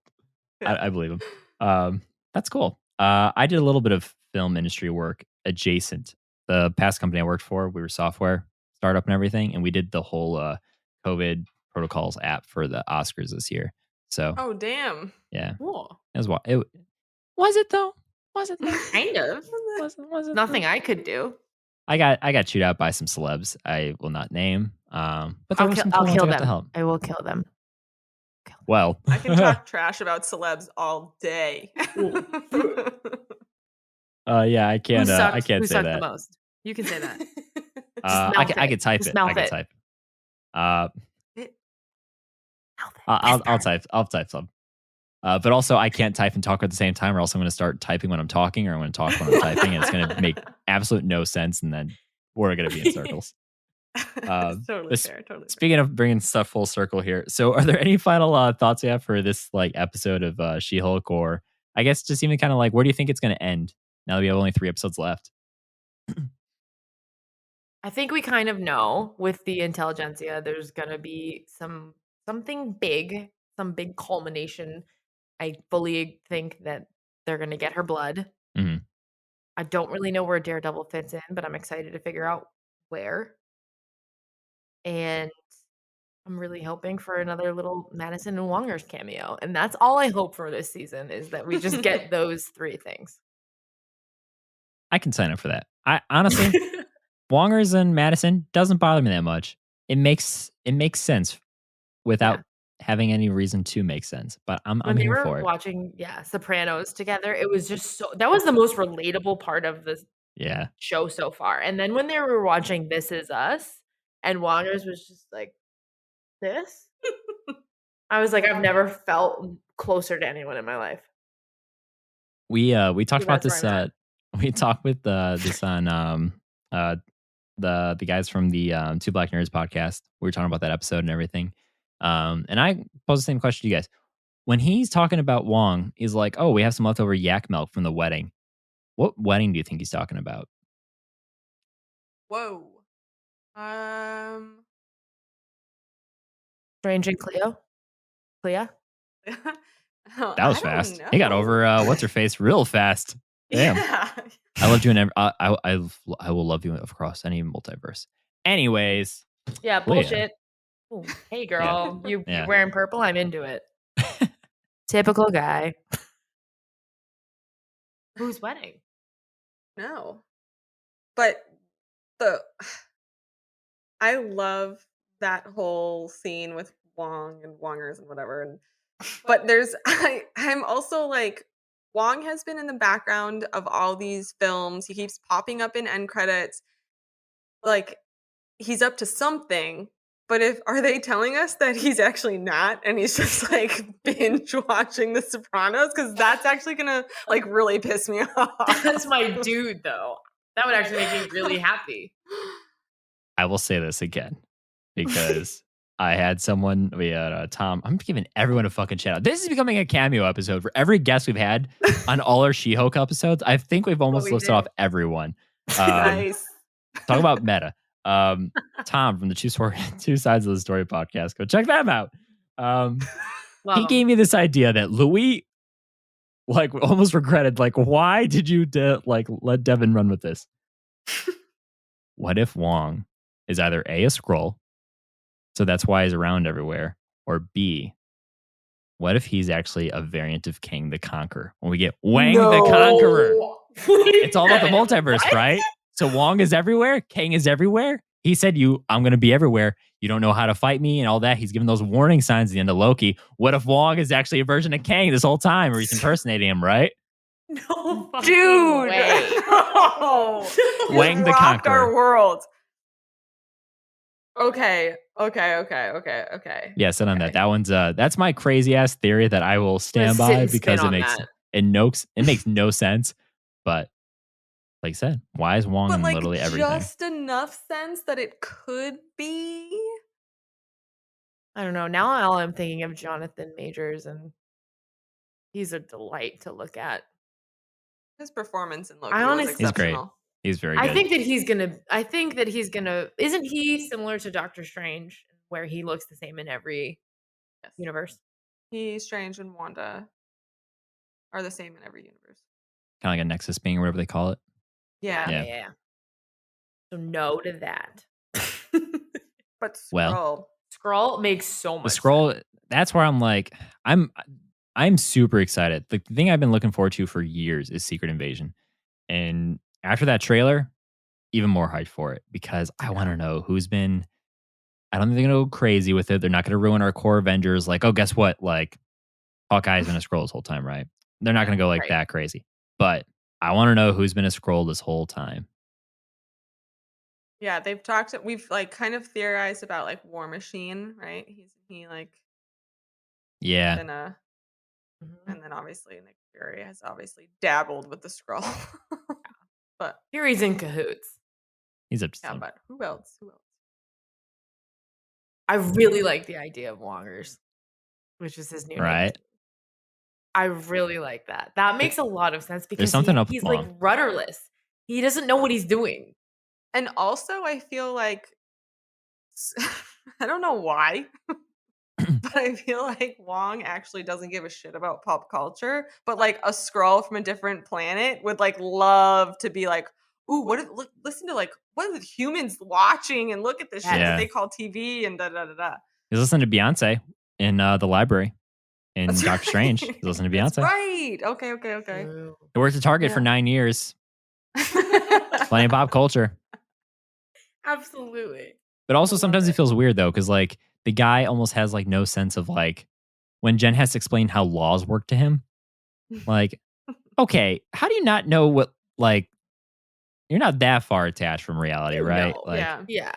I believe him. That's cool. I did a little bit of film industry work adjacent. The past company I worked for, we were software startup and everything, and we did the whole COVID protocols app for the Oscars this year. So, Oh, damn. yeah, Cool. it was. Was it though? Was it though? Kind of. Was it Nothing I could do. I got chewed out by some celebs. I will not name. But there were some I'll cool ones kill I got to them. help. I will kill them. Well, I can talk trash about celebs all day. yeah, I can't. I Who can't say sucked that. the most? You can say that. I could type Just it. mouth I can it. type. Mouth it. I'll type some. But also, I can't type and talk at the same time, or else I'm going to start typing when I'm talking, or I'm going to talk when I'm typing, and it's going to make absolute no sense, and then we're going to be in circles. Totally fair. Speaking of bringing stuff full circle here, so are there any final thoughts you have for this episode of She-Hulk, or I guess just even kind of where do you think it's going to end now that we have only 3 episodes left? I think we kind of know with the intelligentsia, there's going to be something big, some big culmination. I fully think that they're going to get her blood. Mm-hmm. I don't really know where Daredevil fits in, but I'm excited to figure out where. And I'm really hoping for another little Madison and Wongers cameo. And that's all I hope for this season is that we just get those 3 things. I can sign up for that. I honestly, Wongers and Madison doesn't bother me that much. It makes sense without having any reason to make sense. But I'm here for it. Watching Sopranos together, it was just that was the most relatable part of the show so far. And then when they were watching This Is Us and Wongers was just like this, I was like, I've never felt closer to anyone in my life. We talked about this. We talked with this on the guys from the Two Black Nerds podcast. We were talking about that episode and everything. And I posed the same question to you guys. When he's talking about Wong, he's like, "Oh, we have some leftover yak milk from the wedding." What wedding do you think he's talking about? Whoa. Strange and Clea? That was fast. He got over what's her face real fast. Damn. Yeah. I loved you in I will love you across any multiverse. Anyways. Yeah, bullshit. Ooh, hey girl, you wearing purple? I'm into it. Typical guy. Whose wedding? No. but I love that whole scene with Wong and Wongers and whatever. But I'm also like, Wong has been in the background of all these films. He keeps popping up in end credits. Like, he's up to something. But are they telling us that he's actually not, and he's just like binge watching The Sopranos? Because that's actually gonna like really piss me off. That's my dude, though. That would actually make me really happy. I will say this again because I had someone, we had Tom. I'm giving everyone a fucking shout out. This is becoming a cameo episode for every guest we've had on all our She-Hulk episodes. I think we've almost listed off everyone. Nice. Talk about meta. Tom from the Two Sides of the Story podcast. Go check them out. He gave me this idea that Louie like almost regretted. Like, why did you let Devin run with this? What if Wong is either A, a Skrull, so that's why he's around everywhere, or B, what if he's actually a variant of Kang the Conqueror? When we get Wang the Conqueror, it's all about the multiverse, right? So Wong is everywhere, Kang is everywhere. He said, I'm going to be everywhere. You don't know how to fight me and all that. He's giving those warning signs at the end of Loki. What if Wong is actually a version of Kang this whole time, or he's impersonating him, right? No, dude. No. Wang the rocked Conqueror. Our world. Okay. Yeah, sit on that. That one's that's my crazy ass theory that I will stand by because it makes no sense. But like I said, why is Wong in literally everything? Just enough sense that it could be. I don't know. Now all I'm thinking of Jonathan Majors, and he's a delight to look at. His performance in Loki was exceptional. He's great. He's very good. I think that he's gonna. Isn't he similar to Doctor Strange, where he looks the same in every universe? He's Strange and Wanda are the same in every universe. Kind of like a Nexus being or whatever they call it. Yeah. So no to that. But Skrull makes so much the Skrull, sense. That's where I'm like, I'm super excited. The thing I've been looking forward to for years is Secret Invasion. And after that trailer, even more hyped for it because I want to know who's been. I don't think they're going to go crazy with it. They're not going to ruin our core Avengers. Like, oh, guess what? Like, Hawkeye's been a Skrull this whole time, right? They're not going to go like that crazy. But I want to know who's been a Skrull this whole time. Yeah, we've like kind of theorized about like War Machine, right? Yeah. And then obviously Nick Fury has obviously dabbled with the Skrull. But Fury's in cahoots. He's up to something. But who else? I really like the idea of Wongers, which is his new name. I really like that. That makes a lot of sense because he's like rudderless. He doesn't know what he's doing. And also, I feel like, I don't know why, but I feel like Wong actually doesn't give a shit about pop culture, but like a Skrull from a different planet would like love to be like, ooh, listen to like, what are the humans watching and look at this shit that they call TV and da-da-da-da. He's listening to Beyonce in the library in Doctor Strange. He's listening to Beyonce. That's right. Okay. He worked at Target for 9 years. Plenty of pop culture. Absolutely. But also sometimes it feels weird though, because like the guy almost has like no sense of like when Jen has to explain how laws work to him. Like, okay, how do you not know what like you're not that far attached from reality, right? No, like, yeah.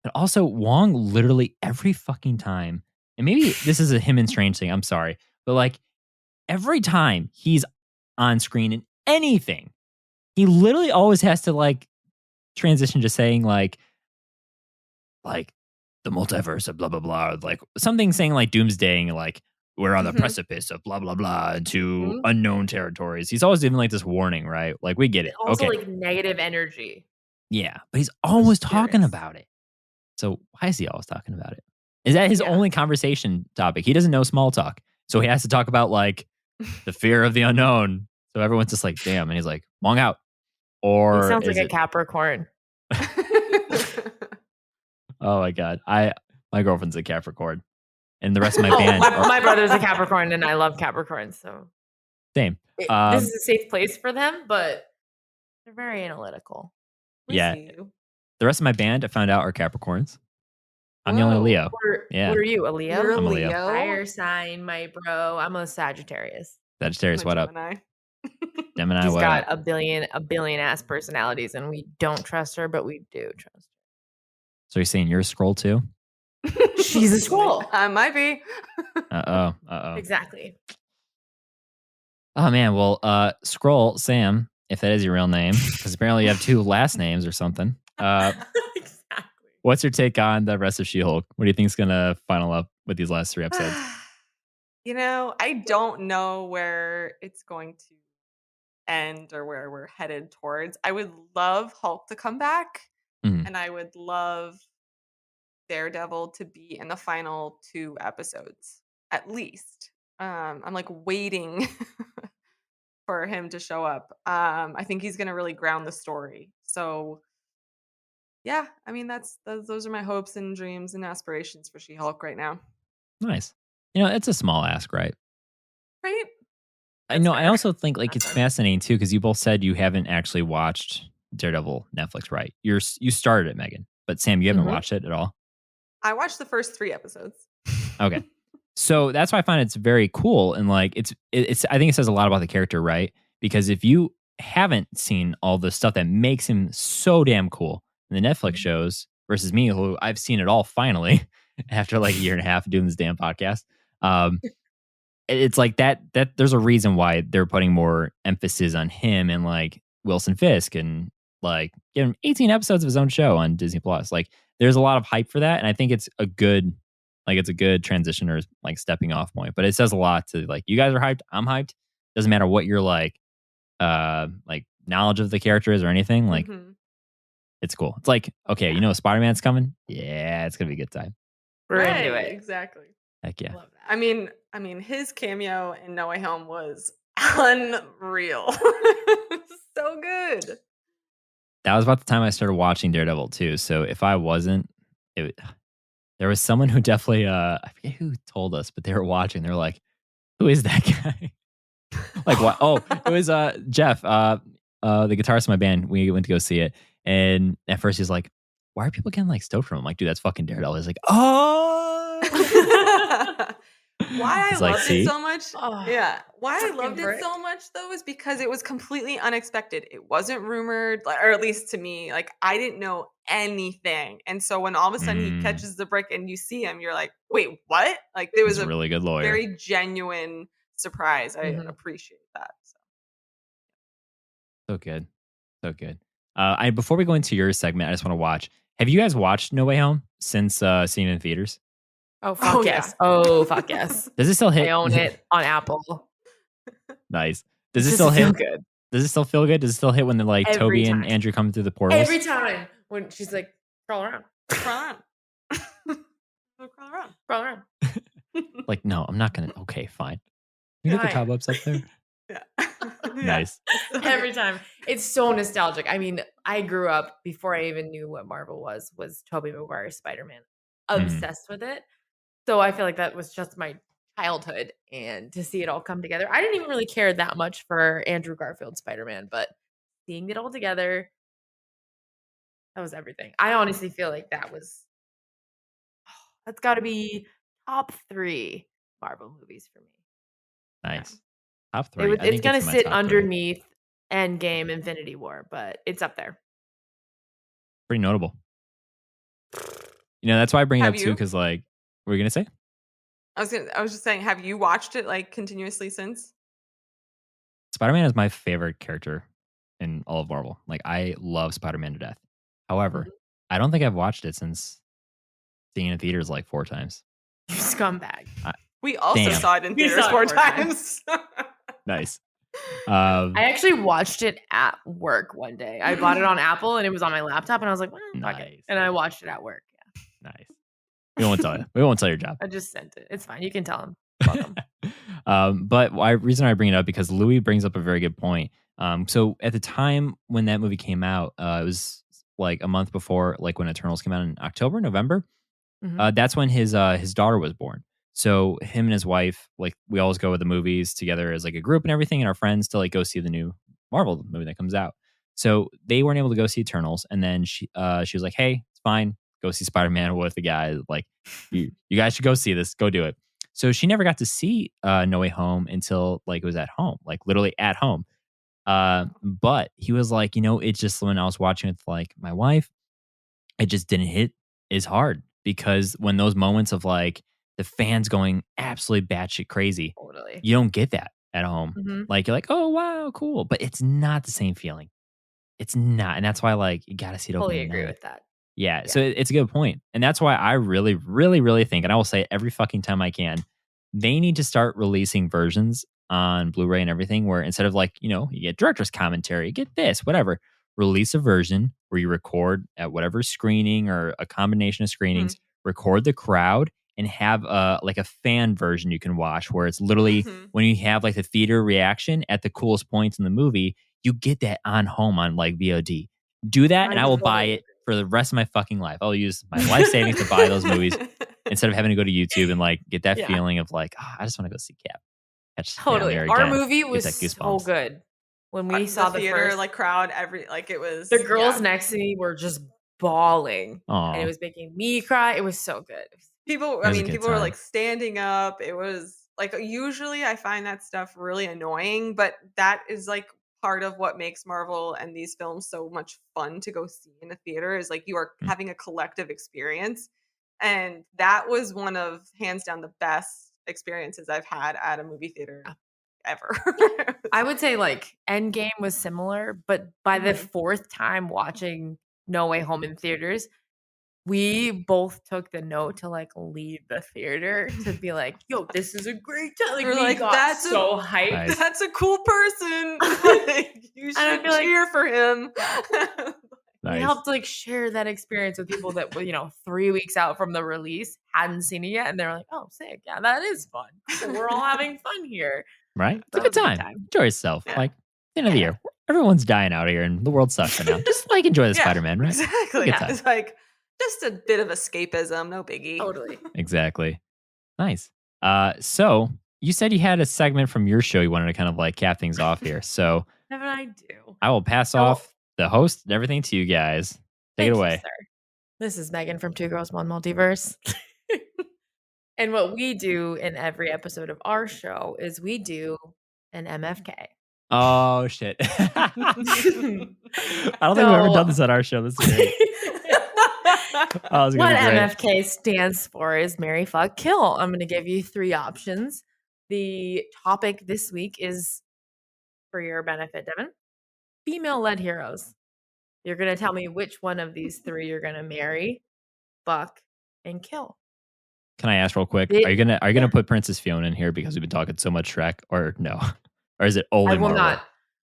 And also Wong literally every fucking time, and maybe this is a him and Strange thing, I'm sorry, but like every time he's on screen in anything, he literally always has to like transition to saying like the multiverse of blah blah blah, like something saying like doomsdaying, like we're on the precipice of blah blah blah to unknown territories. He's always giving like this warning, right? Like we get it. Also like negative energy. Yeah, but he's always talking about it. So why is he always talking about it? Is that his only conversation topic? He doesn't know small talk, so he has to talk about like the fear of the unknown. So everyone's just like, damn, and he's like, Wong out. Or he sounds like a Capricorn. Oh my god, my girlfriend's a Capricorn, and the rest of my band. My brother's a Capricorn, and I love Capricorns. So same. This is a safe place for them, but they're very analytical. See you. The rest of my band, I found out, are Capricorns. I'm the only Whoa. Leo. What are you, a Leo? You're a I'm a Leo. Leo. Fire sign, my bro. I'm a Sagittarius. Sagittarius, I'm a what up? Gemini. Gemini, She's what got up? a billion ass personalities, and we don't trust her, but we do trust So you're saying you're a scroll too? her. She's a scroll. I might be. Uh-oh. Exactly. Oh, man. Well, Scroll, Sam, if that is your real name, because apparently you have 2 last names or something. Exactly. What's your take on the rest of She-Hulk? What do you think is going to final up with these last 3 episodes? I don't know where it's going to end or where we're headed towards. I would love Hulk to come back, and I would love Daredevil to be in the final 2 episodes, at least. I'm like waiting for him to show up. I think he's going to really ground the story. So, yeah, I mean, those are my hopes and dreams and aspirations for She-Hulk right now. Nice. It's a small ask, right? Right? I know. I also think it's fascinating too, because you both said you haven't actually watched Daredevil Netflix, right? You started it, Megan, but Sam, you haven't watched it at all. I watched the first 3 episodes. Okay, so that's why I find it's very cool, and it's. I think it says a lot about the character, right? Because if you haven't seen all the stuff that makes him so damn cool in the Netflix shows versus me, who I've seen it all finally after a year and a half of doing this damn podcast. It's like that there's a reason why they're putting more emphasis on him and Wilson Fisk and give him 18 episodes of his own show on Disney Plus. There's a lot of hype for that, and I think it's a good transition or stepping off point. But it says a lot to you guys are hyped, I'm hyped. Doesn't matter what your knowledge of the character is or anything. It's cool. It's okay, Spider-Man's coming. Yeah, it's gonna be a good time. We're into it. Exactly. Heck yeah. Love that. I mean, his cameo in No Way Home was unreal. So good. That was about the time I started watching Daredevil too. So if I wasn't, there was someone who definitely, I forget who told us, but they were watching. They're like, who is that guy? What? Oh, it was Jeff, the guitarist of my band. We went to go see it. And at first he's like, why are people getting stoked from him? I'm like, dude, that's fucking Daredevil. He's like, oh. Why I loved it so much. Oh, yeah. Why I loved brick. it so much though is because it was completely unexpected. It wasn't rumored, or at least to me, I didn't know anything. And so when all of a sudden he catches the brick and you see him, you're like, wait, what? There was He's a really good lawyer. Very genuine surprise. I appreciate that. So good. So good. Before we go into your segment, I just want to watch. Have you guys watched No Way Home since seeing it in theaters? Oh, fuck yes. Oh, fuck yes. Does it still hit? I own it on Apple. Nice. Does it still hit? Good. Does it still feel good? Does it still hit when Toby and Andrew come through the portals? Every time when she's like, crawl around. Crawl around. Crawl around. No, I'm not going to. Okay, fine. You get the cobwebs up there? Yeah. Nice. Every time. It's so nostalgic. I mean, I grew up before I even knew what Marvel was Tobey Maguire's Spider-Man. Obsessed with it. So I feel like that was just my childhood, and to see it all come together. I didn't even really care that much for Andrew Garfield's Spider-Man, but seeing it all together, that was everything. I honestly feel like that's got to be top 3 Marvel movies for me. Nice. Top 3. It's going to sit underneath Endgame, Infinity War, but it's up there. Pretty notable. That's why I bring it up too, because what were you gonna say? I was just saying, have you watched it continuously since? Spider-Man is my favorite character in all of Marvel. I love Spider-Man to death. However, I don't think I've watched it since seeing it in theaters 4 times. You scumbag. We also saw it in theaters 4 times. Nice. I actually watched it at work one day. I bought it on Apple and it was on my laptop, and I was like, fuck it. And I watched it at work. Yeah. Nice. We won't tell you. We won't tell your job. I just sent it. It's fine. You can tell him. Fuck him. But reason I bring it up, because Louie brings up a very good point. So at the time when that movie came out, it was a month before, when Eternals came out in October, November. That's when his daughter was born. So him and his wife, we always go to the movies together as a group and everything, and our friends to go see the new Marvel movie that comes out. So they weren't able to go see Eternals, and then she was like, "Hey, it's fine. Go see Spider-Man with the guy. Like, you guys should go see this. Go do it." So she never got to see No Way Home until like it was at home, like literally at home. But he was like, it's just when I was watching it with like my wife, it just didn't hit as hard because when those moments of like the fans going absolutely batshit crazy, Totally. you don't get that at home. Mhm. Like you're like, oh wow, cool, but it's not the same feeling. It's not, and that's why like you got to see it. Totally agree with that. Yeah, so it's a good point. And that's why I really, really, really think, and I will say it every fucking time I can, they need to start releasing versions on Blu-ray and everything where instead of like, you get director's commentary, you get this, whatever, release a version where you record at whatever screening or a combination of screenings, record the crowd and have like a fan version you can watch where it's literally when you have like the theater reaction at the coolest points in the movie, you get that on home on like VOD. Do that and I will buy it for the rest of my fucking life. I'll use my life savings to buy those movies instead of having to go to YouTube and like get that feeling of like, I just want to go see Cap. Totally. Our movie was so good. When we saw the theater, first, like crowd, it was the girls next to me were just bawling. Aww. And it was making me cry. It was so good. People were like standing up. It was like, usually I find that stuff really annoying, but that is like part of what makes Marvel and these films so much fun to go see in a theater is like you are having a collective experience. And that was one of hands down the best experiences I've had at a movie theater ever. I would say like Endgame was similar, but by the fourth time watching No Way Home in theaters, we both took the note to like leave the theater to be like, yo, this is a great time. Like, we got that's so hyped. Nice. That's a cool person. Like, you should cheer for him. Nice. We helped like share that experience with people that were, 3 weeks out from the release, hadn't seen it yet, and they're like, "Oh, sick! Yeah, that is fun. Cool. We're all having fun here." Right? It's a good time. Enjoy yourself. Yeah. Like the end of the year, everyone's dying out here, and the world sucks right now. Just like enjoy the Spider-Man, right? Exactly. Good time. It's like just a bit of escapism, no biggie. Totally. Exactly. Nice. So you said you had a segment from your show you wanted to kind of like cap things off here. So Never I do. I will pass off the host and everything to you guys. Take it away. You, sir. This is Megan from Two Girls, One Multiverse. And what we do in every episode of our show is we do an MFK. Oh, shit. I don't think we've ever done this on our show. This is great. What MFK stands for is Marry, Fuck, Kill. I'm going to give you 3 options. The topic this week is, for your benefit, Devin, female-led heroes. You're going to tell me which one of these 3 you're going to marry, fuck, and kill. Can I ask real quick? Are you gonna put Princess Fiona in here because we've been talking so much Shrek, or no? Or is it only Marvel? I will not.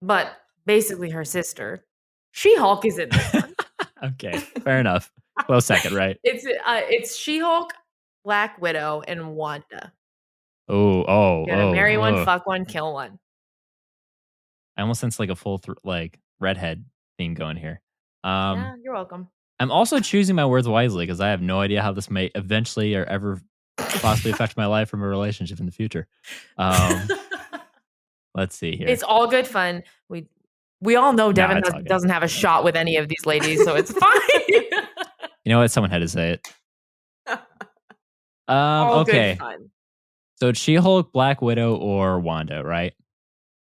But basically, her sister, She-Hulk, is in this one. Okay, fair enough. Close second, right? It's She-Hulk, Black Widow, and Wanda. Oh! You're gonna marry one, fuck one, kill one. I almost sense like a full redhead theme going here. Yeah, you're welcome. I'm also choosing my words wisely because I have no idea how this may eventually or ever possibly affect my life from a relationship in the future. Let's see here. It's all good fun. We all know Devin doesn't have a shot with any of these ladies, so it's fine. You know what? Someone had to say it. All okay. Good fun. So it's She-Hulk, Black Widow, or Wanda, right?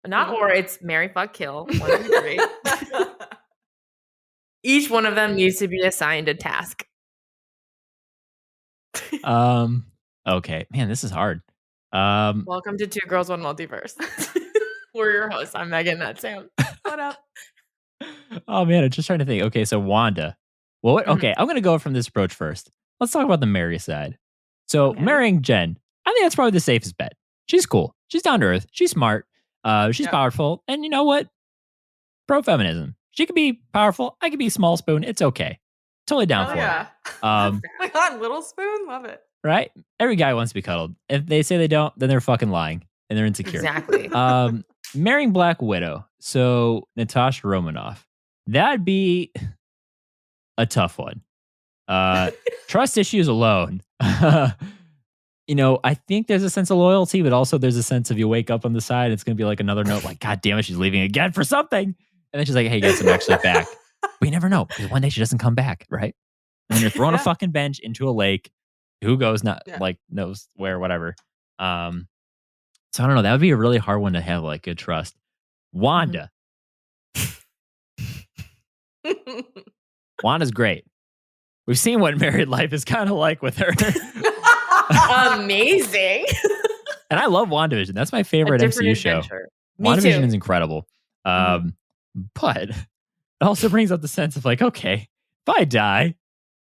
Not or, it's marry, fuck, kill. 1 of 3. Each one of them needs to be assigned a task. Okay. Man, this is hard. Welcome to Two Girls, One Multiverse. We're your hosts. I'm Megan, not Sam. What up? Oh, man, I'm just trying to think. Okay, so Wanda. Well, okay, I'm going to go from this approach first. Let's talk about the Mary side. So marrying Jen, I think that's probably the safest bet. She's cool. She's down to earth. She's smart. She's powerful. And you know what? Pro-feminism. She could be powerful. I could be small spoon. It's okay. Totally down for it. Oh my God, little spoon? Love it. Right? Every guy wants to be cuddled. If they say they don't, then they're fucking lying. And they're insecure. Exactly. Marrying Black Widow. So Natasha Romanoff. That'd be a tough one. Trust issues alone. I think there's a sense of loyalty, but also there's a sense of you wake up on the side, it's going to be like another note like, God damn it, she's leaving again for something. And then she's like, hey, guess I'm actually back. But you never know, because one day she doesn't come back, right? And then you're throwing a fucking bench into a lake. Who goes knows where, whatever. So I don't know. That would be a really hard one to have like good trust. Wanda. Wanda's great. We've seen what married life is kind of like with her. Amazing. And I love WandaVision. That's my favorite MCU show. WandaVision is incredible. But it also brings up the sense of like, okay, if I die,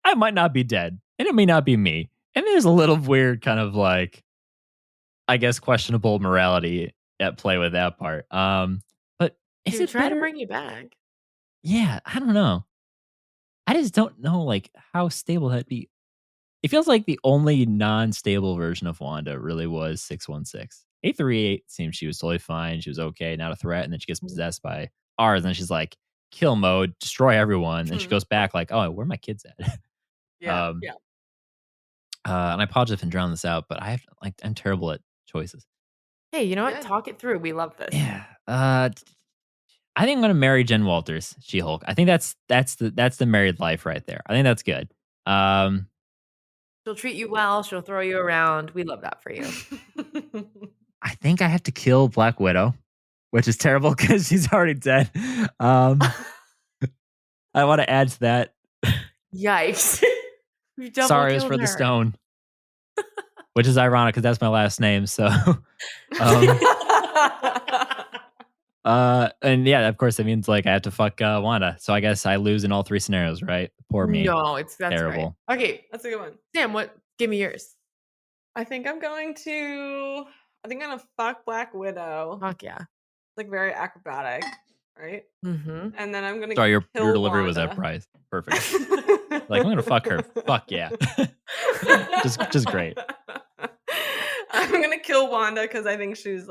I might not be dead. And it may not be me. And there's a little weird kind of like, I guess, questionable morality at play with that part. But is it trying better? to bring you back? Yeah, I don't know. I just don't know like how stable that'd be. It feels like the only non-stable version of Wanda really was 616. 838 seems she was totally fine. She was okay, not a threat. And then she gets possessed by ours. And then she's like, kill mode, destroy everyone. And she goes back like, oh, where are my kids at? And I apologize if I'm drowning this out, but I'm terrible at choices. Hey, you know what? Talk it through. We love this. Yeah. I think I'm gonna marry Jen Walters, She-Hulk. I think that's the married life right there. I think that's good. She'll treat you well. She'll throw you around. We love that for you. I think I have to kill Black Widow, which is terrible because she's already dead. I want to add to that. Yikes. Sorry, it was for the stone. Which is ironic because that's my last name. So, and yeah, of course, it means like I have to fuck Wanda. So I guess I lose in all three scenarios, right? Poor me. No, that's terrible. Right. Okay, that's a good one. Sam, give me yours. I think I'm gonna fuck Black Widow. Fuck yeah. Like very acrobatic, right? Mm-hmm. And then I'm gonna. Sorry, your delivery Wanda. was that price. Perfect. Like I'm gonna fuck her. Fuck yeah. just great. I'm gonna kill Wanda because I think she's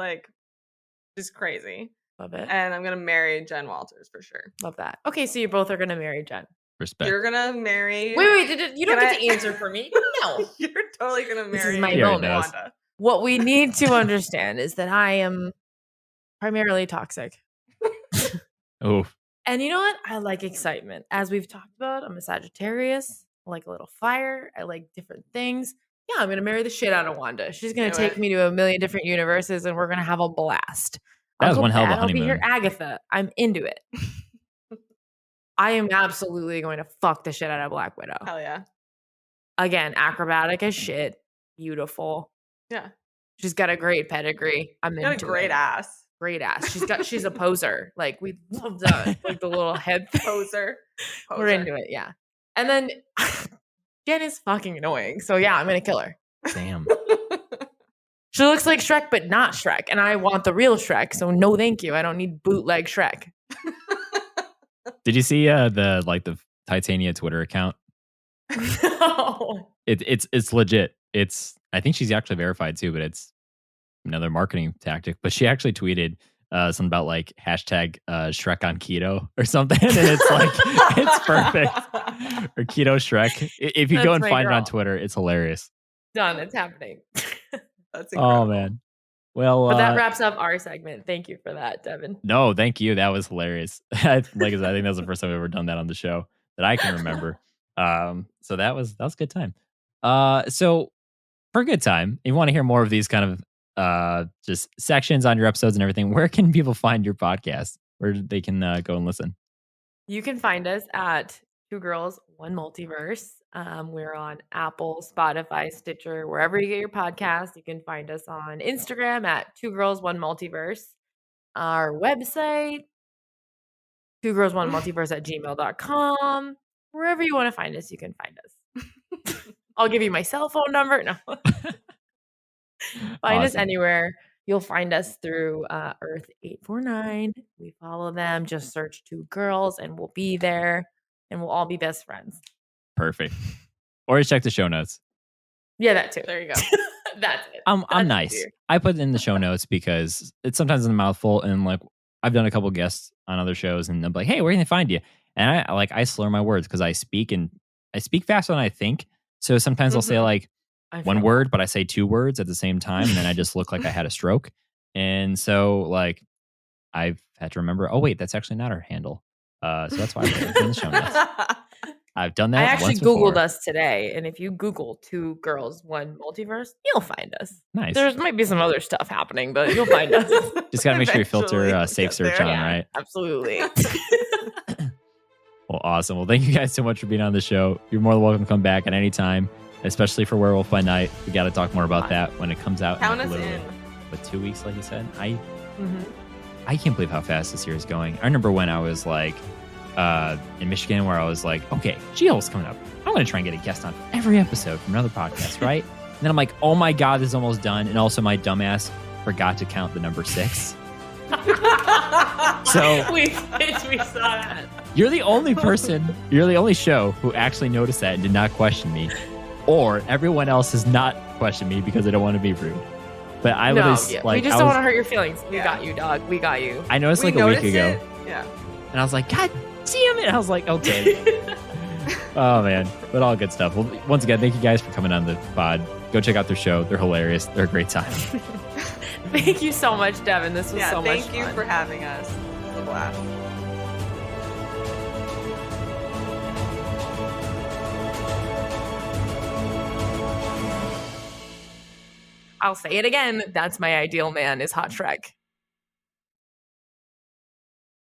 crazy. Love it. And I'm gonna marry Jen Walters for sure. Love that. Okay, so you both are gonna marry Jen. Respect. You're gonna marry. Wait, you don't get to answer for me. No, you're totally gonna marry. This is my moment. Wanda. What we need to understand is that I am primarily toxic. Oh. And you know what? I like excitement. As we've talked about, I'm a Sagittarius. I like a little fire. I like different things. Yeah, I'm going to marry the shit out of Wanda. She's going to take me to a million different universes and we're going to have a blast. That was one hell of a I'll be honeymoon. here, Agatha. I'm into it. I am absolutely going to fuck the shit out of Black Widow. Hell yeah. Again, acrobatic as shit. Beautiful. Yeah. She's got a great pedigree. I'm into it. Got a great ass. Great ass. She's a poser. Like we love that. Like the little head poser. We're into it, yeah. And then Jen is fucking annoying. So yeah, I'm gonna kill her. Damn. She looks like Shrek, but not Shrek. And I want the real Shrek. So no thank you. I don't need bootleg Shrek. Did you see the Titania Twitter account? No. It's legit. I think she's actually verified too, but it's another marketing tactic. But she actually tweeted something about like hashtag Shrek on keto or something, and it's like it's perfect. Or keto Shrek. If you go and find it on Twitter, it's hilarious. Done. It's happening. That's incredible. Oh man. Well, but that wraps up our segment. Thank you for that, Devin. No, thank you. That was hilarious. Like I said, I think that's the first time I've ever done that on the show that I can remember. So that was a good time. So for a good time, if you want to hear more of these kind of just sections on your episodes and everything, where can people find your podcast? Where they can go and listen? You can find us at 2 Girls, 1 Multiverse. We're on Apple, Spotify, Stitcher, wherever you get your podcast. You can find us on Instagram at 2 Girls, 1 Multiverse. Our website, 2girls1multiverse at gmail.com. Wherever you want to find us, you can find us. I'll give you my cell phone number. No. Find us anywhere. You'll find us through Earth 849. We follow them. Just search 2 Girls and we'll be there. And we'll all be best friends. Perfect. Or just check the show notes. Yeah, that too. There you go. That's it. I'm nice. Easier. I put it in the show notes because it's sometimes in a mouthful, and like I've done a couple guests on other shows, and they'll be like, "Hey, where can they find you?" And I slur my words because I speak faster than I think. So sometimes I'll say like one word, but I say 2 words at the same time, and then I just look like I had a stroke. And so like I've I had to remember. Oh wait, that's actually not our handle. So that's why we're in the show notes. I've done that. I actually once Googled before. us today, and if you Google 2 girls, 1 multiverse, you'll find us. Nice. There might be some other stuff happening, but you'll find us. Just gotta make sure you filter Eventually safe get search there. on, right? Absolutely. Well, awesome. Well, thank you guys so much for being on the show. You're more than welcome to come back at any time, especially for Werewolf by Night. We got to talk more about that when it comes out. Count in us literally, in. But 2 weeks, like you said, I can't believe how fast this year is going. I remember when I was like in Michigan, where I was like, okay, She-Hulk's coming up. I'm going to try and get a guest on for every episode from another podcast, right? And then I'm like, oh my God, this is almost done. And also my dumbass forgot to count the number 6. So we saw that. you're the only show who actually noticed that and did not question me. Or everyone else has not questioned me because they don't want to be rude. But I was we like, just don't want to hurt your feelings. We got you, dog. We got you. I noticed We like a week noticed ago. it. Yeah. And I was like, God damn it. I was like, okay. Oh, man. But all good stuff. Well, once again, thank you guys for coming on the pod. Go check out their show. They're hilarious. They're a great time. Thank you so much, Devin. This was so much fun. Thank you for having us. It was a blast. I'll say it again. That's my ideal man is Hot Shrek.